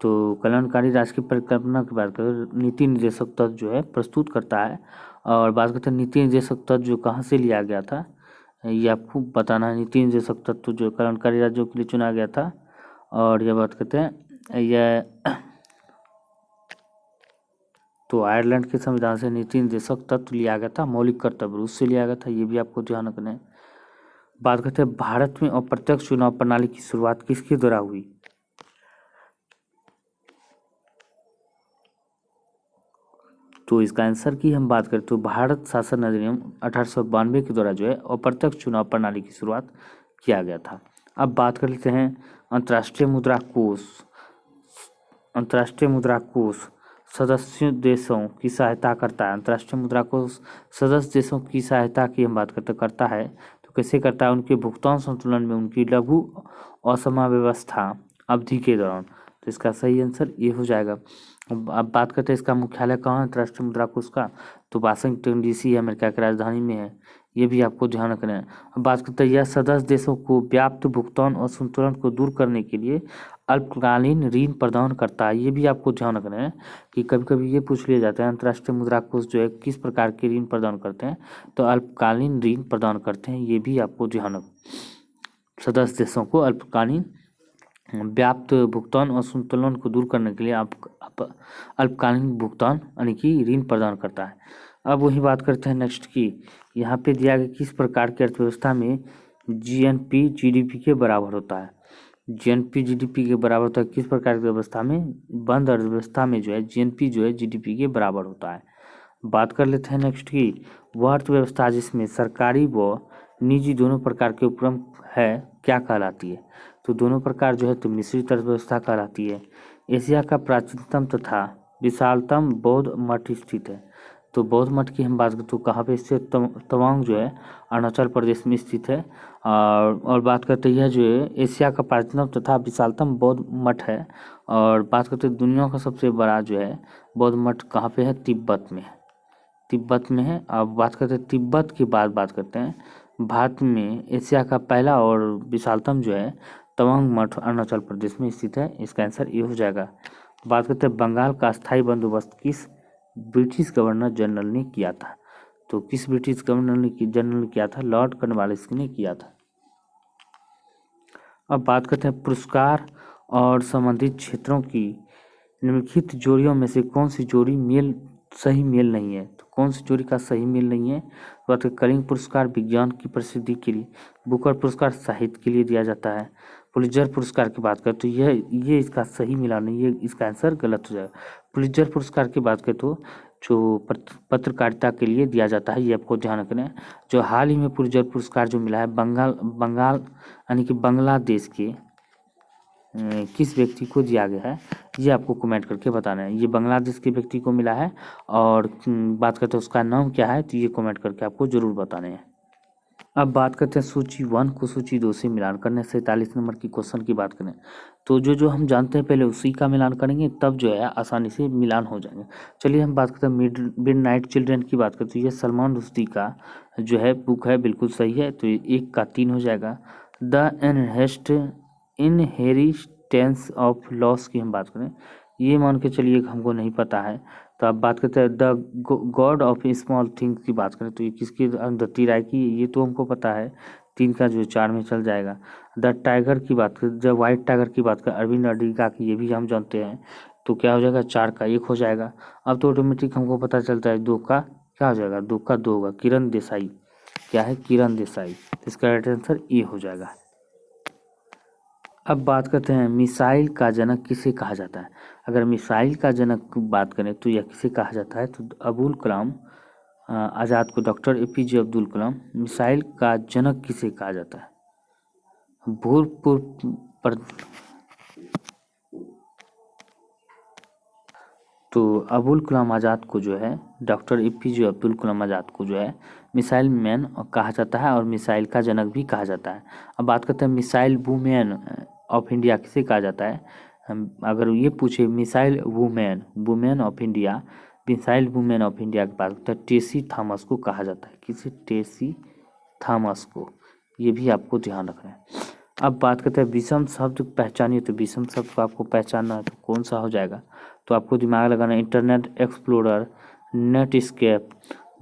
तो कल्याणकारी राज्य की परिकल्पना की बात करें नीति निर्देशक तत्व जो है प्रस्तुत करता है। और बात करते हैं नीति निर्देशक तत्व जो कहाँ से लिया गया था, ये आपको बताना है। नीति निर्देशक तत्व जो कल्याणकारी राज्यों के लिए चुना गया था। और यह बात करते हैं यह तो आयरलैंड के संविधान से नीति निर्देशक तत्व लिया गया था। मौलिक कर्तव्य उससे लिया गया था। ये भी आपको ध्यान रखना है। बात करते हैं भारत में अप्रत्यक्ष चुनाव प्रणाली की शुरुआत किसके द्वारा हुई? तो इसका आंसर की हम बात करें तो भारत शासन अधिनियम 1892 के द्वारा जो है अप्रत्यक्ष चुनाव प्रणाली की शुरुआत किया गया था। अब बात कर लेते हैं अंतर्राष्ट्रीय मुद्रा कोष। अंतर्राष्ट्रीय मुद्रा कोष सदस्य देशों की सहायता करता है। अंतर्राष्ट्रीय मुद्रा कोष सदस्य देशों की सहायता की हम बात करता है। तो कैसे करता है? उनके भुगतान संतुलन में उनकी लघु असमाव्यवस्था अवधि के दौरान। तो इसका सही आंसर ये हो जाएगा। अब बात करते हैं इसका मुख्यालय कहाँ है अंतर्राष्ट्रीय मुद्रा कोष का? तो वाशिंगटन DC अमेरिका की राजधानी में है। ये भी आपको ध्यान रखना है। अब बात करते हैं यह सदस्य देशों को व्याप्त भुगतान असंतुलन को दूर करने के लिए अल्पकालीन ऋण प्रदान करता है। ये भी आपको ध्यान रखना है कि कभी कभी ये पूछ लिया जाता है अंतर्राष्ट्रीय मुद्रा कोष जो है किस प्रकार के ऋण प्रदान करते हैं? तो अल्पकालीन ऋण प्रदान करते हैं। ये भी आपको ध्यान रखना। सदस्य देशों को अल्पकालीन व्याप्त भुगतान असंतुलन को दूर करने के लिए आप अल्पकालीन भुगतान यानी कि ऋण प्रदान करता है। अब वही बात करते हैं नेक्स्ट की यहाँ पे दिया गया किस प्रकार की अर्थव्यवस्था में GNP GDP के बराबर होता है? GNP GDP के बराबर होता है किस प्रकार की व्यवस्था में? बंद अर्थव्यवस्था में जो है GNP जो है GDP के बराबर होता है। बात कर लेते हैं नेक्स्ट की वह अर्थव्यवस्था जिसमें सरकारी व निजी दोनों प्रकार के उपक्रम है क्या कहलाती है? तो दोनों प्रकार जो है तो मिश्रित अर्थव्यवस्था कहलाती है। एशिया का प्राचीनतम तथा विशालतम बौद्ध मठ स्थित है। तो बौद्ध मठ की हम बात करें तो कहाँ पे स्थित? तवांग जो है अरुणाचल प्रदेश में स्थित है। और बात करते हैं यह जो है एशिया का प्राचीनतम तथा विशालतम बौद्ध मठ है। और बात करते हैं दुनिया का सबसे बड़ा जो है बौद्ध मठ कहाँ पे है? तिब्बत में है। तिब्बत में है। अब बात करते हैं तिब्बत के बाद बात करते हैं भारत में एशिया का पहला और विशालतम जो है तवांग मठ अरुणाचल प्रदेश में स्थित है। इसका आंसर ये हो जाएगा। बात करते हैं बंगाल का स्थायी बंदोबस्त किस ब्रिटिश गवर्नर जनरल ने किया था? तो किस ब्रिटिश गवर्नर ने किया था? लॉर्ड कॉर्नवालिस ने किया था। अब बात करते हैं पुरस्कार और संबंधित क्षेत्रों की निम्नलिखित जोड़ियों में से कौन सी जोड़ी मेल सही मेल नहीं है। तो कौन सी जोड़ी का सही मेल नहीं है? बात करें कलिंग पुरस्कार विज्ञान की प्रसिद्धि के लिए, बुकर पुरस्कार साहित्य के लिए दिया जाता है, पुलित्जर पुरस्कार की बात करें तो ये इसका सही मिलान नहीं, ये इसका आंसर गलत हो जाएगा। पुलित्जर पुरस्कार की बात करें तो जो पत्रकारिता के लिए दिया जाता है, ये आपको ध्यान रखना है। जो हाल ही में पुलित्जर पुरस्कार जो मिला है बंगाल यानी कि बांग्लादेश के किस व्यक्ति को दिया गया है, ये आपको कमेंट करके बताना है। ये बांग्लादेश के व्यक्ति को मिला है और बात करते हैं उसका नाम क्या है, तो ये कमेंट करके आपको जरूर बताने हैं। अब बात करते हैं सूची 1 को सूची 2 से मिलान करने से 43 नंबर की क्वेश्चन की बात करें तो जो जो हम जानते हैं पहले उसी का मिलान करेंगे, तब जो है आसानी से मिलान हो जाएंगे। चलिए हम बात करते हैं मिडनाइट चिल्ड्रन की बात करते हैं। ये सलमान रुश्दी का जो है बुक है, बिल्कुल सही है, तो ये 1 का 3 हो जाएगा। द इनहेरिटेंस ऑफ लॉस की हम बात करें, ये मान के चलिए हमको नहीं पता है। तो अब बात करते हैं the God of small things की बात करें तो ये किसकी, अरुंधति राय की, ये तो हमको पता है। 3 का जो 4 में चल जाएगा। द टाइगर की बात करें, द वाइट टाइगर की बात करें अरविंद अडिगा की, ये भी हम जानते हैं, तो क्या हो जाएगा 4 का 1 हो जाएगा। अब तो ऑटोमेटिक हमको पता चलता है 2 का क्या हो जाएगा, 2 का 2 होगा। किरण देसाई, क्या है किरण देसाई, इसका राइट आंसर ए हो जाएगा। अब बात करते हैं मिसाइल का जनक किसे कहा जाता है। अगर मिसाइल का जनक की बात करें तो यह किसे कहा जाता है, तो अबुल कलाम आज़ाद को, doctor APJ Abdul Kalam. Missile का जनक किसे कहा जाता है, भूतपूर्व पर, तो अबुल कलाम आज़ाद को जो है, डॉक्टर एपीजे अब्दुल कलाम आज़ाद को जो है मिसाइल मैन कहा जाता है और मिसाइल का जनक भी कहा जाता है। अब बात करते हैं मिसाइल वुमेन ऑफ इंडिया किसे कहा जाता है। अगर ये पूछे missile women of India, missile women of India की बात करते हैं टेसी थॉमस को कहा जाता है। किसे, टेसी थॉमस को, ये भी आपको ध्यान रखना है। अब बात करते हैं विषम शब्द पहचानिए, तो विषम शब्द को आपको पहचानना है तो कौन सा हो जाएगा, तो आपको दिमाग लगाना है Internet Explorer, Netscape,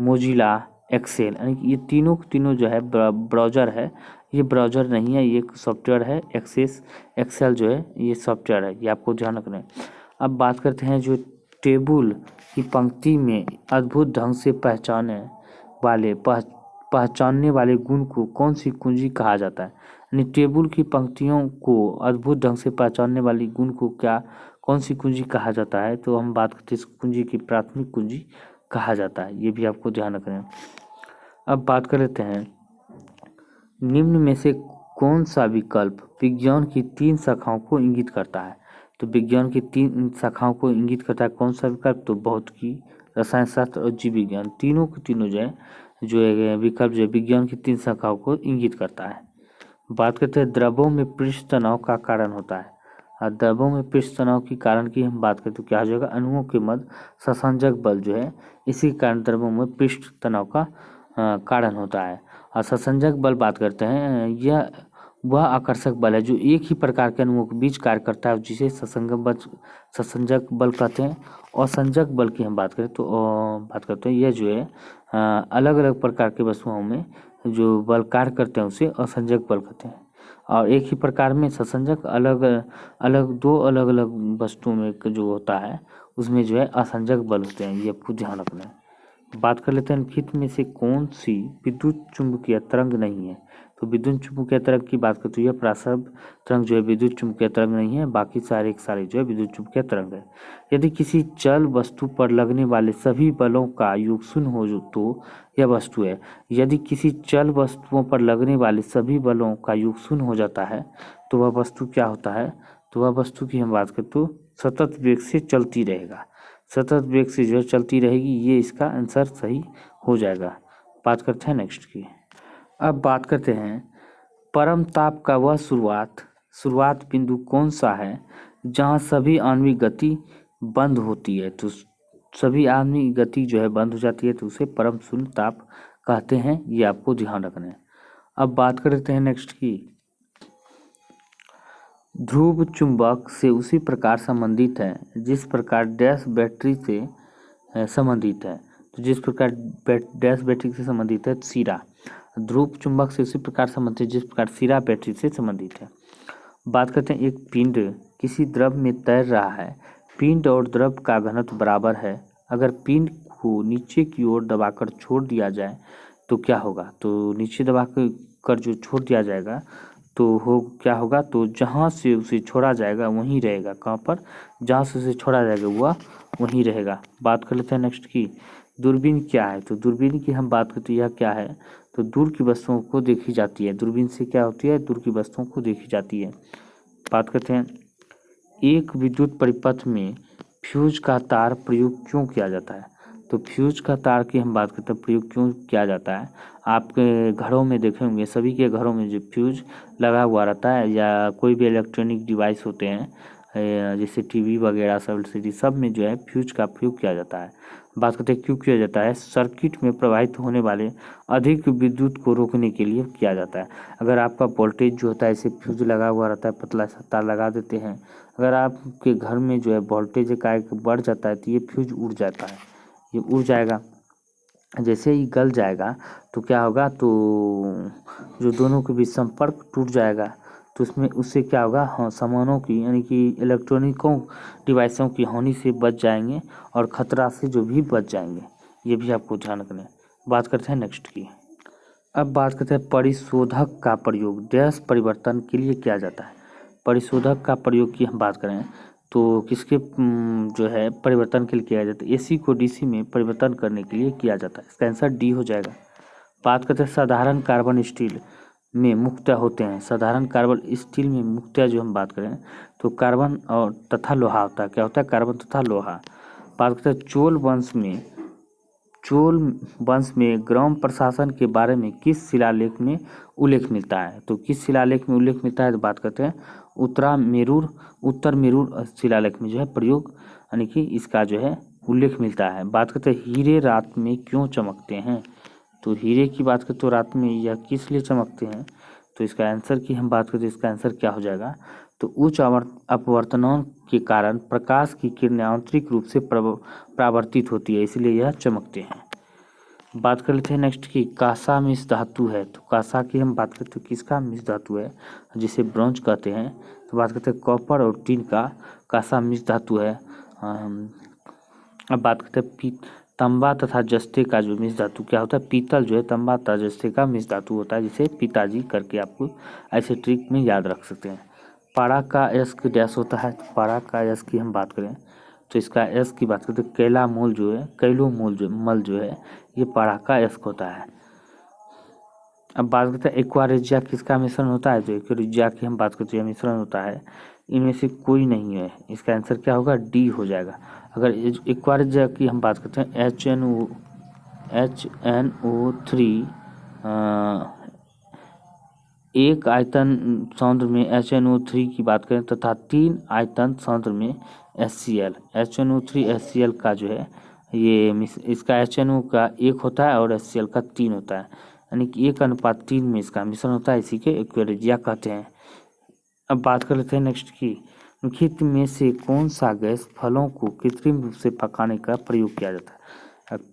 Mozilla, Excel, यानी कि ये तीनों तीनों जो है ब्राउज़र है। ये ब्राउज़र नहीं है, ये एक सॉफ्टवेयर है। एक्सेल जो है ये सॉफ्टवेयर है, ये आपको ध्यान रखना है। अब बात करते हैं जो टेबल की पंक्ति में अद्भुत ढंग से पहचानने वाले गुण को कौन सी कुंजी कहा जाता है। यानी टेबल की पंक्तियों को अद्भुत ढंग से पहचानने वाली गुण को क्या, कौन सी कुंजी कहा जाता है, तो हम बात करते हैं इस कुंजी की प्राथमिक कुंजी कहा जाता है, ये भी आपको ध्यान रखना है। अब बात कर लेते हैं निम्न में से कौन सा विकल्प विज्ञान की 3 शाखाओं को इंगित करता है। तो विज्ञान की 3 शाखाओं को इंगित करता है कौन सा विकल्प, तो भौतिकी, रसायन शास्त्र और जीव विज्ञान, तीनों के तीनों जो है विकल्प जो है विज्ञान की 3 शाखाओं को इंगित करता है। बात करते हैं द्रवों में पृष्ठ तनाव का कारण होता है। द्रवों में पृष्ठ तनाव की कारण की हम बात करें तो क्या हो जाएगा, अणुओं के मध्य ससंजक बल जो है, इसी कारण द्रवों में पृष्ठ तनाव का कारण होता है। और ससंजक बल बात करते हैं, यह वह आकर्षक बल है जो एक ही प्रकार के अणुओं के बीच कार्य करता है, जिसे ससंजक बल कहते हैं। और संजक बल की हम बात करें तो बात करते हैं, यह जो है अलग अलग प्रकार के वस्तुओं में जो बल कार्य करते हैं उसे असंजक बल कहते हैं। और एक ही प्रकार में ससंजक दो अलग अलग वस्तुओं में जो होता है उसमें जो है असंजक बल होते हैं, ये आपको ध्यान रखना है। बात कर लेते हैं निम्नलिखित में से कौन सी विद्युत चुम्बकीय तरंग नहीं है। तो विद्युत चुम्बकीय तरंग की बात करें तो यह प्रासव तरंग जो है विद्युत चुम्बकीय तरंग नहीं है, बाकी सारे जो है विद्युत चुम्बकीय तरंग है। यदि किसी चल वस्तु पर लगने वाले सभी बलों का योग शून्य हो तो यह वस्तु है। यदि किसी चल वस्तुओं पर लगने वाले सभी बलों का योग शून्य हो जाता है तो वह वस्तु क्या होता है, तो वह वस्तु की हम बात करें तो सतत वेग से चलती रहेगा, सतत वेग से जो है चलती रहेगी, ये इसका आंसर सही हो जाएगा। बात करते हैं नेक्स्ट की। अब बात करते हैं परम ताप का वह शुरुआत बिंदु कौन सा है जहाँ सभी आणविक गति बंद होती है। तो सभी आणविक गति जो है बंद हो जाती है तो उसे परम शून्य ताप कहते हैं, ये आपको ध्यान रखना है। अब बात करते हैं नेक्स्ट की। ध्रुव चुंबक से उसी प्रकार संबंधित है जिस प्रकार डैश बैटरी से संबंधित है। तो जिस प्रकार डैश बैटरी से संबंधित है सिरा, ध्रुव चुंबक से उसी प्रकार संबंधित है जिस प्रकार सिरा बैटरी से संबंधित है। बात करते हैं एक पिंड किसी द्रव में तैर रहा है, पिंड और द्रव का घनत्व बराबर है अगर पिन को नीचे की ओर दबाकर छोड़ दिया जाए तो क्या होगा, तो नीचे दबा कर जो छोड़ दिया जाएगा तो क्या होगा, तो जहाँ से उसे छोड़ा जाएगा वहीं रहेगा। कहाँ पर, जहाँ से उसे छोड़ा जाएगा वह वहीं रहेगा। बात कर लेते हैं नेक्स्ट की, दूरबीन क्या है। तो दूरबीन की हम बात करते हैं, यह क्या है, तो दूर की वस्तुओं को देखी जाती है। दूरबीन से क्या होती है, दूर की वस्तुओं को देखी जाती है। बात करते हैं, एक विद्युत परिपथ में फ्यूज का तार प्रयोग क्यों किया जाता है। तो फ्यूज का तार की हम बात करते हैं, प्रयोग क्यों किया जाता है। आपके घरों में देखे होंगे, सभी के घरों में जो फ्यूज लगा हुआ रहता है, या कोई भी इलेक्ट्रॉनिक डिवाइस होते हैं जैसे टीवी वगैरह सब एलसीडी, सब में जो है फ्यूज का प्रयोग किया जाता है। बात करते हैं क्यों किया जाता है, सर्किट में प्रवाहित होने वाले अधिक विद्युत को रोकने के लिए किया जाता है। अगर आपका वोल्टेज जो होता है, इसे फ्यूज लगा हुआ रहता है, पतला सा तार लगा देते हैं, अगर आपके घर में जो है वोल्टेज एकाएक बढ़ जाता है तो ये फ्यूज उड़ जाता है, ये उड़ जाएगा। जैसे ही गल जाएगा तो क्या होगा, तो जो दोनों के बीच संपर्क टूट जाएगा, तो उसमें उससे क्या होगा, हाँ, सामानों की यानी कि इलेक्ट्रॉनिकों डिवाइसों की हानि से बच जाएंगे और ख़तरा से जो भी बच जाएंगे, ये भी आपको ध्यान रखना है। बात करते हैं नेक्स्ट की। अब बात करते हैं परिशोधक का प्रयोग देश परिवर्तन के लिए किया जाता है। परिशोधक का प्रयोग की हम बात करें तो किसके जो है परिवर्तन के लिए किया जाता है, एसी को डीसी में परिवर्तन करने के लिए किया जाता है। इसका आंसर डी हो जाएगा। बात करते हैं साधारण कार्बन स्टील में मुख्यतः होते हैं। साधारण कार्बन स्टील में मुख्यतः जो हम बात करें तो कार्बन और तथा लोहा होता है। क्या होता है, कार्बन तथा लोहा। बात करते हैं चोल वंश में ग्राम प्रशासन के बारे में किस शिलालेख में उल्लेख मिलता है। तो किस शिलालेख में उल्लेख मिलता है, तो बात करते हैं उत्तर मेरूर शिलालेख में जो है प्रयोग यानी कि इसका जो है उल्लेख मिलता है। बात करते हैं हीरे रात में क्यों चमकते हैं। तो हीरे की बात करें तो रात में यह किस लिए चमकते हैं, तो इसका आंसर की हम बात करें तो इसका आंसर क्या हो जाएगा, तो उच्च अपवर्तनों के कारण प्रकाश की किरणें आंतरिक रूप से परावर्तित होती है, इसलिए यह चमकते हैं। बात कर लेते हैं नेक्स्ट की, कांसा मिश्र धातु है। तो कांसा की हम बात करते हैं, किसका मिश्र धातु है, जिसे ब्रॉन्ज कहते हैं। तो बात करते हैं कॉपर और टिन का कांसा मिश्र धातु है। अब बात करते हैं तांबा तथा जस्ते का जो मिश्र धातु क्या होता है, पीतल जो है तांबा तथा जस्ते का मिश्र धातु होता है, जिसे पिताजी करके आपको ऐसे ट्रिक में याद रख सकते हैं। पारा का यस्क डैश होता है। तो पारा का यस्क की हम बात करें तो इसका यस्क की बात करते हैं कैलोमोल जो है ये पारा का यस्क होता है। अब बात करते हैं एक्वारेजिया किसका मिश्रण होता है। जो एक्वारेजिया की हम बात करते हैं मिश्रण होता है, इनमें से कोई नहीं है। इसका आंसर क्या होगा, डी हो जाएगा। अगर एक्वारेजिया की हम बात करते हैं HNO3 एक आयतन समुद्र में HNO3 की बात करें तथा 3 आयतन समुद्र में HCl HNO3 HCl का जो है ये इसका HNO का 1 होता है और HCl का 3 होता है, यानी कि 1:3 में इसका मिश्रण होता है, इसी के एक्वेरिजिया कहते हैं। अब बात कर लेते हैं नेक्स्ट की, निम्नलिखित में से कौन सा गैस फलों को कृत्रिम रूप से पकाने का प्रयोग किया जाता है।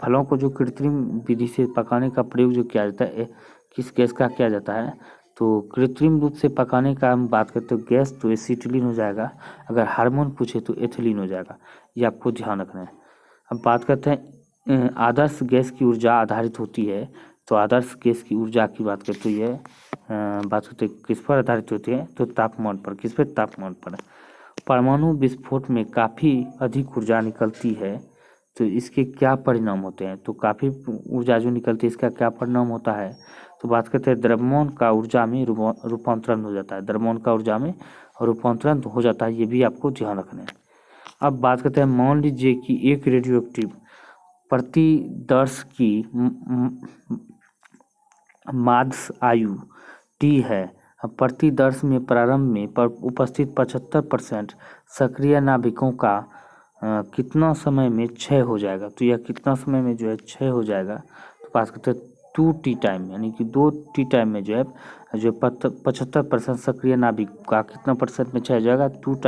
फलों को जो कृत्रिम विधि से पकाने का प्रयोग जो किया जाता है, किस गैस का किया जाता है, तो कृत्रिम रूप से पकाने का हम बात करते हो गैस तो एसिटिलीन हो जाएगा। अगर हार्मोन पूछे तो एथिलीन हो जाएगा, ये आपको ध्यान रखना है। अब बात करते हैं आदर्श गैस की ऊर्जा आधारित होती है। तो आदर्श गैस की ऊर्जा की बात करते हैं बात करते किस पर आधारित होती है, तो तापमान पर। किस पर, तापमान पर। परमाणु विस्फोट में काफ़ी अधिक ऊर्जा निकलती है, तो इसके क्या परिणाम होते हैं। तो काफ़ी ऊर्जा जो निकलती है इसका क्या परिणाम होता है, तो बात करते हैं द्रव्यमान का ऊर्जा में रूपांतरण हो जाता है। द्रव्यमान का ऊर्जा में रूपांतरण हो जाता है, ये भी आपको ध्यान रखना है। अब बात करते हैं, मान लीजिए कि एक रेडियो एक्टिव प्रतिदर्श की माध्य आयु टी है। प्रतिदर्श में प्रारंभ में उपस्थित 75% सक्रिय नाभिकों का कितना समय में क्षय हो जाएगा। तो यह कितना समय में जो है क्षय हो जाएगा, तो बात करते हैं 2T टाइम, यानी कि 2T टाइम में जो है जो 75% सक्रिय नाभिक का कितना परसेंट में क्षय हो जाएगा, 2T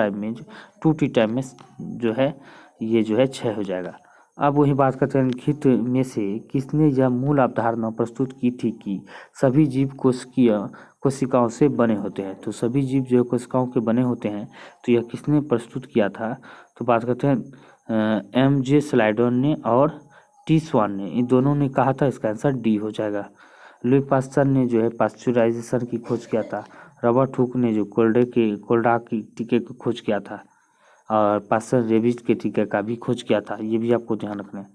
टाइम में जो है ये जो है क्षय हो जाएगा। अब वही बात करते हैं, निम्नलिखित में से किसने यह मूल अवधारणा प्रस्तुत की थी कि सभी जीव कोशिकाओं से बने होते हैं। तो सभी जीव जो कोशिकाओं के बने होते हैं, तो यह किसने प्रस्तुत किया था, तो बात करते हैं MJ स्लाइडन ने और टी स्वान ने, इन दोनों ने कहा था। इसका आंसर डी हो जाएगा। लुई पास्चर ने जो है पास्चुराइजेशन की खोज किया था। रॉबर्ट हुक ने जो कोल्डा की टीके की खोज किया था। और पास्चर रेबीज के टीके का भी खोज किया था, ये भी आपको ध्यान रखना है।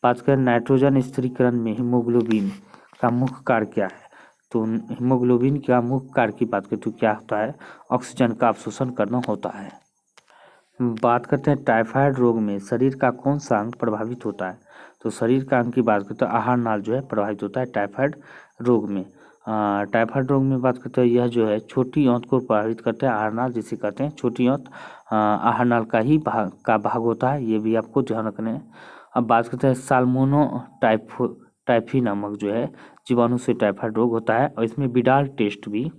बात करें नाइट्रोजन स्थिरीकरण में हीमोग्लोबिन का मुख्य कार्य क्या है, तो हीमोग्लोबिन का मुख्य कार्य की बात करें तो क्या होता है, ऑक्सीजन का अवशोषण करना होता है। बात करते हैं टाइफाइड रोग में शरीर का कौन सा अंग प्रभावित होता है, तो शरीर का अंग की बात करते हैं आहार नाल जो है प्रभावित होता है टाइफाइड रोग में। टाइफाइड रोग में बात करते हैं यह जो है छोटी आंत को प्रभावित करते हैं आहार नाल, जिसे कहते हैं छोटी आंत आहार नाल का ही भाग होता है, ये भी आपको ध्यान रखना है। अब बात करते हैं साल्मोनो टाइफी नामक जो है जीवाणु से टाइफाइड रोग होता है। और इसमें विडाल टेस्ट भी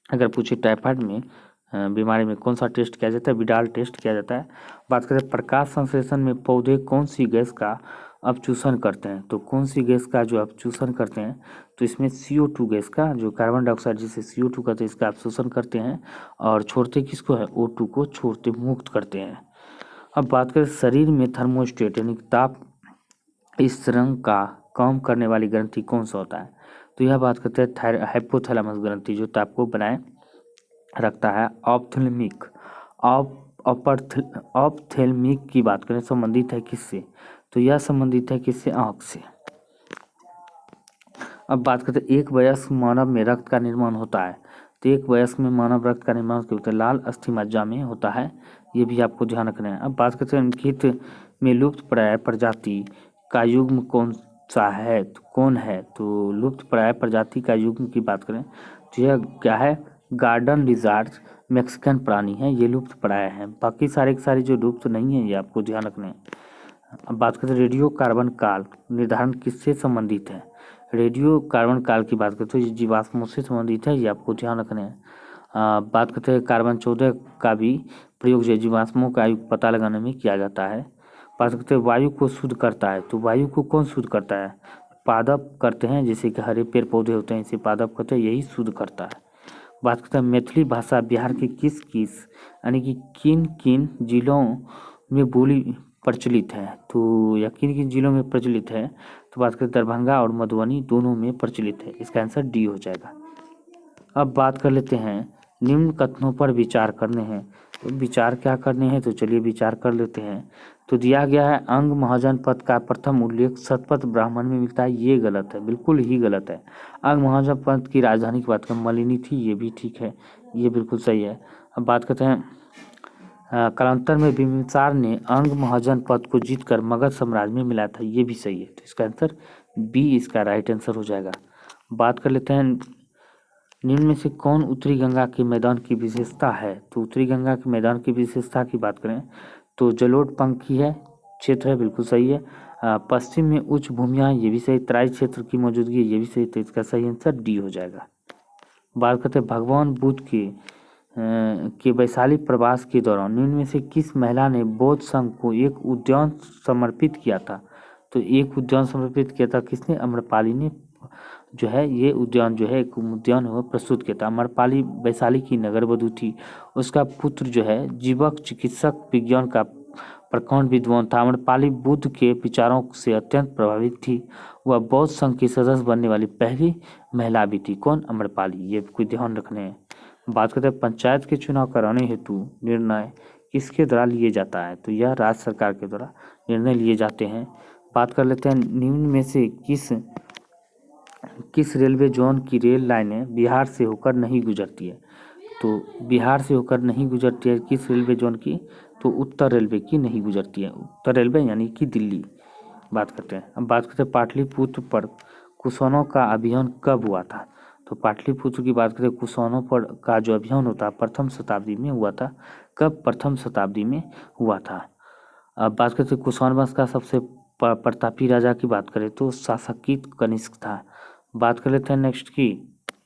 अगर पूछे टाइफाइड में बीमारी में कौन सा टेस्ट किया जाता है, विडाल टेस्ट किया जाता है। बात करें प्रकाश संश्लेषण में पौधे कौन सी गैस का अपचूषण करते हैं, तो कौन सी गैस का जो अपचूषण करते हैं, तो इसमें CO2 गैस का, जो कार्बन डाइऑक्साइड जिसे CO2 कहते हैं, इसका अपशोषण करते हैं। और छोड़ते किसको है, O2 को छोड़ते मुक्त करते हैं। अब बात करें शरीर में थर्मोस्टेट यानी ताप स्थिरांक का कम करने वाली ग्रंथि कौन सा होता है, तो यह बात करते हैं हाइपोथैलेमस ग्रंथि जो ताप को बनाए रखता है। ऑप्थेल्मिक की बात करें संबंधित है किससे, तो यह संबंधित है किससे, आँख से। अब बात करते हैं एक वयस्क मानव में रक्त का निर्माण होता है, तो एक वयस्क में मानव रक्त का निर्माण होता है लाल अस्थि मज्जा में होता है, ये भी आपको ध्यान रखना है। अब बात करते हैं निम्नलिखित में लुप्त प्राय प्रजाति का युग्म कौन सा है, तो कौन है, तो लुप्त प्राय प्रजाति का युग्म की बात करें तो यह क्या है, गार्डन लिजार्ड मैक्सिकन प्राणी है, ये लुप्त प्राय है। बाकी सारे के सारे जो लुप्त नहीं है ये आपको ध्यान रखना है। अब बात करते हैं रेडियो कार्बन काल निर्धारण किससे संबंधित है, रेडियो कार्बन काल की बात करते हैं जीवाश्मों से संबंधित है, ये आपको ध्यान रखना है। बात करते हैं कार्बन 14 का भी प्रयोग जो जीवाश्मों का पता लगाने में किया जाता है। बात करते हैं वायु को शुद्ध करता है, तो वायु को कौन शुद्ध करता है, पादप करते हैं, जैसे कि हरे पेड़ पौधे होते हैं इसे पादप करते हैं, यही शुद्ध करता है। बात करते हैं मैथिली भाषा बिहार के किस किस यानी कि किन किन जिलों में बोली प्रचलित है, तो या किन किन जिलों में प्रचलित है, तो बात करें दरभंगा और मधुबनी दोनों में प्रचलित है, इसका आंसर डी हो जाएगा। अब बात कर लेते हैं निम्न कथनों पर विचार करने हैं, तो विचार क्या करने हैं, तो चलिए विचार कर लेते हैं। तो दिया गया है अंग महाजन पद का प्रथम उल्लेख शतपथ ब्राह्मण में मिलता है, ये गलत है, बिल्कुल ही गलत है। अंग महाजन पद की राजधानी की बात करें मलिनी थी, ये भी ठीक है, ये बिल्कुल सही है। अब बात करते हैं कालांतर में बिंबिसार ने अंग महाजन पद को जीतकर मगध साम्राज्य में मिला था, ये भी सही है, तो इसका आंसर बी इसका राइट आंसर हो जाएगा। बात कर लेते हैं निम्न में से कौन उत्तरी गंगा के मैदान की विशेषता है, तो उत्तरी गंगा के मैदान की विशेषता की बात करें तो जलोढ़ पंखी है क्षेत्र है, बिल्कुल सही है। पश्चिम में उच्च भूमियाँ, ये भी सही, तराई क्षेत्र की मौजूदगी है, ये भी सही, तो इसका सही आंसर डी हो जाएगा। बात करते हैं भगवान बुद्ध के वैशाली प्रवास के दौरान निम्न में से किस महिला ने बौद्ध संघ को एक उद्यान समर्पित किया था, तो एक उद्यान समर्पित किया था किसने, अम्रपाली ने जो है ये उद्यान जो है एक उद्यान वो प्रस्तुत किया था। अम्रपाली वैशाली की नगर वधू थी, उसका पुत्र जो है जीवक चिकित्सक विज्ञान का प्रकांड विद्वान था। अम्रपाली बुद्ध के विचारों से अत्यंत प्रभावित थी, वह बौद्ध संघ की सदस्य बनने वाली पहली महिला भी थी, कौन, अम्रपाली, ये कोई ध्यान रखने हैं। बात करते हैं पंचायत के चुनाव कराने हेतु निर्णय किसके द्वारा लिए जाता है, तो यह राज्य सरकार के द्वारा निर्णय लिए जाते हैं। बात कर लेते हैं निम्न में से किस रेलवे जोन की रेल लाइनें बिहार से होकर नहीं गुजरती है, तो बिहार से होकर नहीं गुजरती है किस रेलवे जोन की, तो उत्तर रेलवे की नहीं गुजरती है, उत्तर रेलवे यानी कि दिल्ली। बात करते हैं अब बात करते हैं पाटलिपुत्र पर कुषाणों का अभियान कब हुआ था, तो पाटलिपुत्र की बात करें कुषाणों पर का जो अभियान होता प्रथम शताब्दी में हुआ था, कब, प्रथम शताब्दी में हुआ था। अब बात करते हैं कुषाण वंश का सबसे प्रतापी राजा की बात करें तो सातकर्णी कनिष्क था। बात कर लेते हैं नेक्स्ट की,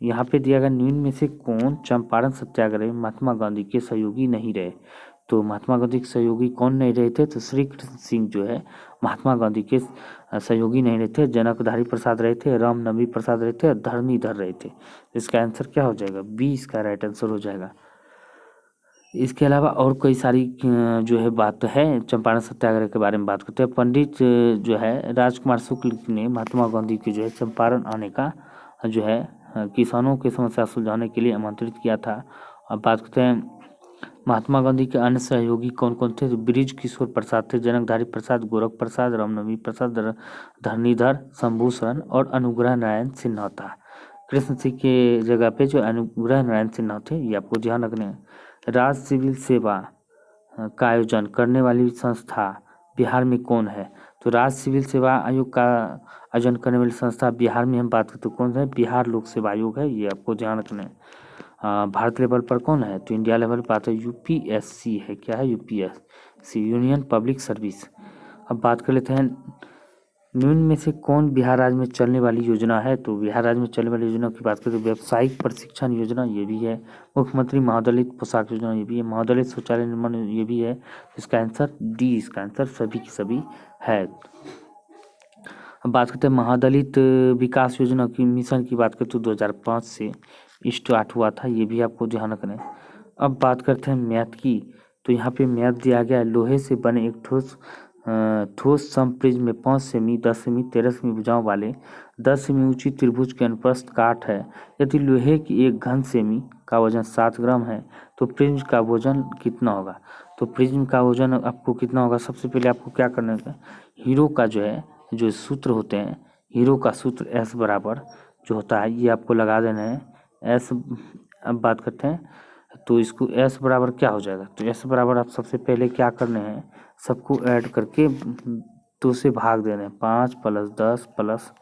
यहाँ पे दिया गया निम्न में से कौन चंपारण सत्याग्रह में महात्मा गांधी के सहयोगी नहीं रहे, तो महात्मा गांधी के सहयोगी कौन नहीं रहे थे, तो श्री कृष्ण सिंह जो है महात्मा गांधी के सहयोगी नहीं रहे थे, जनकधारी प्रसाद रहे थे, रामनवमी प्रसाद रहे थे, धरणीधर रहे थे। इसका आंसर क्या हो जाएगा, बी इसका राइट आंसर हो जाएगा। इसके अलावा और कई सारी जो है बात है। चंपारण सत्याग्रह के बारे में बात करते हैं। पंडित जो है राजकुमार शुक्ल ने महात्मा गांधी के जो है चंपारण आने का जो है किसानों की समस्या सुलझाने के लिए आमंत्रित किया था। अब बात करते हैं महात्मा गांधी के अन्य सहयोगी कौन कौन थे। तो ब्रिज किशोर प्रसाद थे, जनकधारी प्रसाद, गोरख प्रसाद, रामनवमी प्रसाद, धरणीधर, शंभू शरण और अनुग्रह नारायण सिन्हा था। कृष्ण सिंह के जगह पे जो अनुग्रह नारायण सिन्हा थे, ये आपको ध्यान रखने हैं। राज्य सिविल सेवा का आयोजन करने वाली संस्था बिहार में कौन है। तो राज्य सिविल सेवा आयोग का आयोजन करने वाली संस्था बिहार में हम बात करते तो कौन है, बिहार लोक सेवा आयोग है, ये आपको ध्यान रखना है। भारत लेवल पर कौन है, तो इंडिया लेवल पर आता है यूपीएससी है। क्या है, यूपीएससी, यूनियन पब्लिक सर्विस। अब बात कर लेते हैं निम्न में से कौन बिहार राज्य में चलने वाली योजना है। तो बिहार राज्य में चलने वाली योजना की बात करें तो व्यावसायिक प्रशिक्षण योजना ये भी है, मुख्यमंत्री महादलित पोशाक योजना ये भी है, महादलित शौचालय निर्माण ये भी है। इसका आंसर डी, इसका आंसर सभी की सभी है। अब बात करते हैं महादलित विकास योजना की मिशन की बात करें तो 2005 से स्टार्ट हुआ था, ये भी आपको ध्यान रखना है। अब बात करते हैं मैथ की, तो यहाँ पे मैथ दिया गया है। लोहे से बने एक ठोस समप्रिज्म में 5 सेमी, 10 सेमी, 13 सेमी भुजाओं वाले 10 सेमी ऊंची त्रिभुज के अनुप्रस्थ काट है। यदि लोहे की एक घन सेमी का वजन 7 ग्राम है तो प्रिज्म का वजन कितना होगा। तो प्रिज्म का वजन आपको कितना होगा, सबसे पहले आपको क्या करना है, हीरो का जो है जो सूत्र होते हैं, हीरो का सूत्र एस बराबर जो होता है ये आपको लगा देना है एस। अब बात करते हैं तो इसको एस बराबर क्या हो जाएगा, तो एस बराबर आप सबसे पहले क्या करने हैं, सबको ऐड करके 2 से भाग देना है। 5 + 10 +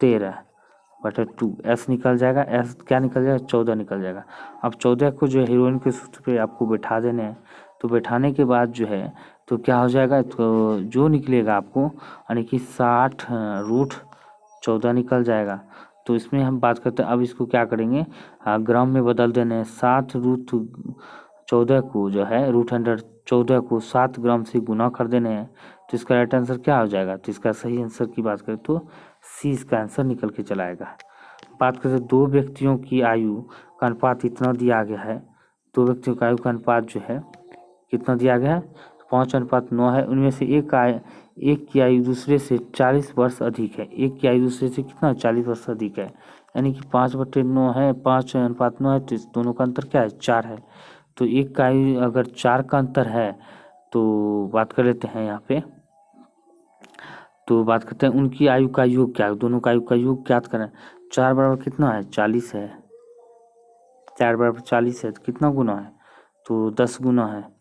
13/2 एस निकल जाएगा। एस क्या निकल जाएगा, 14 निकल जाएगा। अब 14 को जो है हीरोइन के सूत्र पे आपको बैठा देने हैं। तो बैठाने के बाद जो है तो क्या हो जाएगा, तो जो निकलेगा आपको यानी कि 60√14 निकल जाएगा। तो इसमें हम बात करते हैं, अब इसको क्या करेंगे, ग्राम में बदल देने हैं। 60√14 को जो है √14 को 7 ग्राम से गुना कर देने हैं। तो इसका राइट आंसर क्या हो जाएगा, तो इसका सही आंसर की बात करें तो सी, इसका आंसर निकल के चला आएगा। बात करते हैं 2 व्यक्तियों की आयु का अनुपात इतना दिया गया है। 2 व्यक्तियों का आयु का अनुपात जो है कितना दिया गया है, 5:9 है। उनमें से एक की आयु दूसरे से 40 वर्ष अधिक है। एक की आयु दूसरे से कितना 40 वर्ष अधिक है, यानी कि 5/9 है, 5:9 है, तो इस दोनों का अंतर क्या है, 4 है। तो एक का आयु अगर 4 का अंतर है तो बात कर लेते हैं यहाँ पे, तो बात करते हैं उनकी आयु का योग क्या है, दोनों का आयु का योग ज्ञात करें। 4 बराबर कितना है, 40 है। 4 बराबर 40 है तो कितना गुना है, तो 10 गुना है।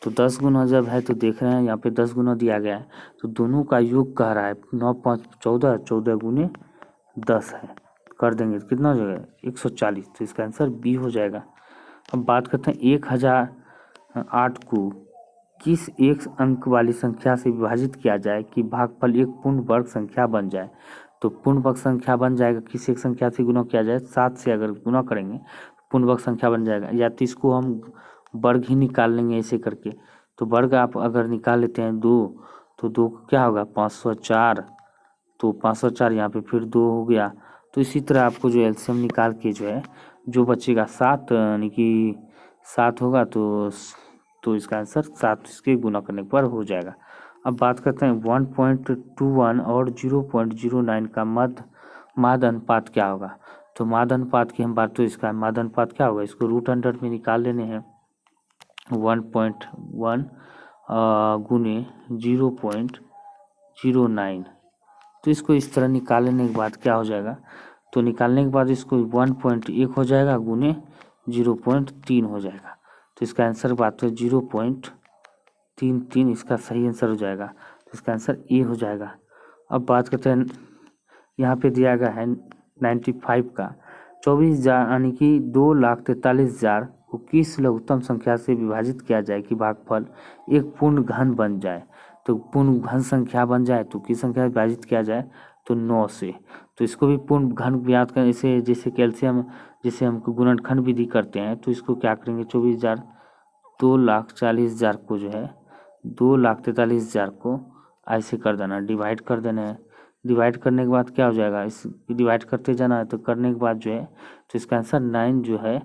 तो 10 गुना जब है तो देख रहे हैं यहाँ पे 10 गुना दिया गया है, तो दोनों का योग कह रहा है 9 × 5 = 14, 14 × 10 है। कर देंगे तो कितना हो जाएगा, 140। तो इसका आंसर बी हो जाएगा। अब बात करते हैं 1008 को किस एक अंक वाली संख्या से विभाजित किया जाए कि भागफल एक पूर्ण वर्ग संख्या बन जाए। तो पूर्ण वर्ग संख्या बन जाएगा, किस एक संख्या से गुना किया जाए, 7 से अगर गुना करेंगे पूर्ण वर्ग संख्या बन जाएगा। या तो इसको हम वर्ग ही निकाल लेंगे ऐसे करके। तो वर्ग आप अगर निकाल लेते हैं 2, तो 2 क्या होगा 504, तो 504 यहाँ पे फिर 2 हो गया। तो इसी तरह आपको जो एलसीएम निकाल के जो है जो बचेगा 7, यानी कि 7 होगा तो इसका आंसर 7 इसके गुना करने पर हो जाएगा। अब बात करते हैं 1.21 और 0.09 का माध्य अनुपात क्या होगा। तो माध्य अनुपात की हम बात, तो इसका माध्य अनुपात क्या होगा, इसको √100 में निकाल लेने हैं। 1.1 गुने 0.09, तो इसको इस तरह निकाल लेने के बाद क्या हो जाएगा, तो निकालने के बाद इसको 1.1 हो जाएगा गुने 0.3 हो जाएगा। तो इसका आंसर बात है 0.33, इसका सही आंसर हो जाएगा। तो इसका आंसर ए हो जाएगा। अब बात करते हैं यहाँ पे दिया गया है 95 का 24,000 यानी कि 2,43,000 को किस लघुत्तम संख्या से विभाजित किया जाए कि भागफल एक पूर्ण घन बन जाए। तो पूर्ण घन संख्या बन जाए तो किस संख्या से विभाजित किया जाए, तो 9 से। तो इसको भी पूर्ण घन ज्ञात करें, इसे जैसे कैल्शियम जिसे हम गुणनखंड विधि करते हैं, तो इसको क्या करेंगे 24,000 2,40,000 को जो है 2,43,000 को ऐसे कर देना, डिवाइड कर देना है। डिवाइड करने के बाद क्या हो जाएगा, इस डिवाइड करते जाना है। तो करने के बाद जो है तो इसका आंसर 9 जो है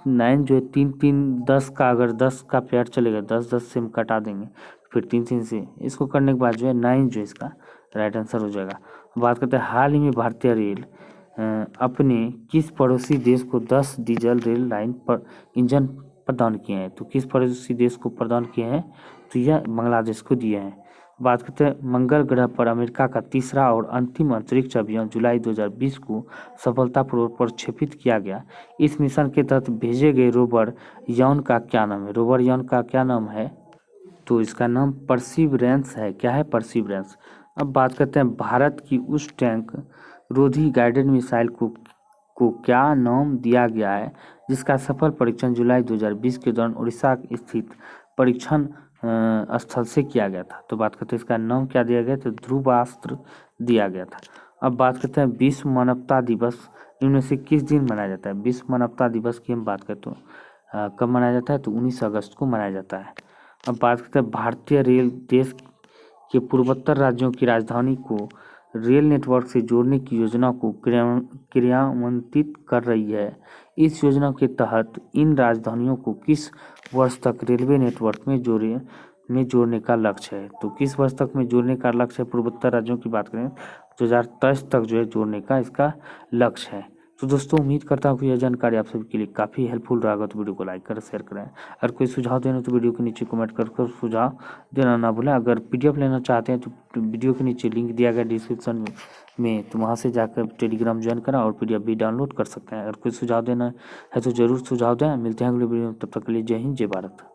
9 जो है 3 3 10 का, अगर 10 का पेयर चलेगा 10 10 से हम कटा देंगे, फिर 3 3 से इसको करने के बाद जो है 9 जो इसका राइट आंसर हो जाएगा। बात करते हैं हाल ही में भारतीय रेल अपने किस पड़ोसी देश को 10 डीजल रेल लाइन पर इंजन प्रदान किए हैं। तो किस पड़ोसी देश को प्रदान किए हैं, तो यह बांग्लादेश को दिए हैं। बात करते हैं मंगल ग्रह पर अमेरिका का तीसरा और अंतिम अंतरिक्ष अभियान जुलाई 2020 को सफलतापूर्वक प्रक्षेपित किया गया। इस मिशन के तहत भेजे गए रोवर यान का क्या नाम है। रोवर यान का क्या नाम है, तो इसका नाम परसिवरेंस है। क्या है, परसिवरेंस। अब बात करते हैं भारत की उस टैंक रोधी गाइडेड मिसाइल को क्या नाम दिया गया है जिसका सफल परीक्षण जुलाई 2020 के दौरान उड़ीसा स्थित परीक्षण स्थल से किया गया था। तो बात करते हैं इसका नाम क्या दिया गया, तो ध्रुवास्त्र दिया गया था। अब बात करते हैं विश्व मानवता दिवस इनमें से किस दिन मनाया जाता है। विश्व मानवता दिवस की हम बात करते हैं कब मनाया जाता है, तो 19 अगस्त को मनाया जाता है। अब बात करते हैं भारतीय रेल देश के पूर्वोत्तर राज्यों की राजधानी को रेल नेटवर्क से जोड़ने की योजना को क्रियान्वित कर रही है। इस योजना के तहत इन राजधानियों को किस वर्ष तक रेलवे नेटवर्क में जोड़ने का लक्ष्य है। तो किस वर्ष तक में जोड़ने का लक्ष्य है, पूर्वोत्तर राज्यों की बात करें 2023 तक जो है जोड़ने का इसका लक्ष्य है। तो दोस्तों उम्मीद करता हूँ कि यह जानकारी आप सभी के लिए काफ़ी हेल्पफुल रहा। तो वीडियो को लाइक करें, शेयर करें। अगर कोई सुझाव देना तो वीडियो के नीचे कमेंट कर सुझाव देना ना भूलें। अगर पीडीएफ लेना चाहते हैं तो वीडियो के नीचे लिंक दिया गया डिस्क्रिप्शन में, तो वहाँ से जाकर टेलीग्राम ज्वाइन करें और पीडीएफ भी डाउनलोड कर सकते हैं। अगर कोई सुझाव देना है तो ज़रूर सुझाव दें। मिलते हैं अगले वीडियो में, तब तक के लिए जय हिंद, जय भारत।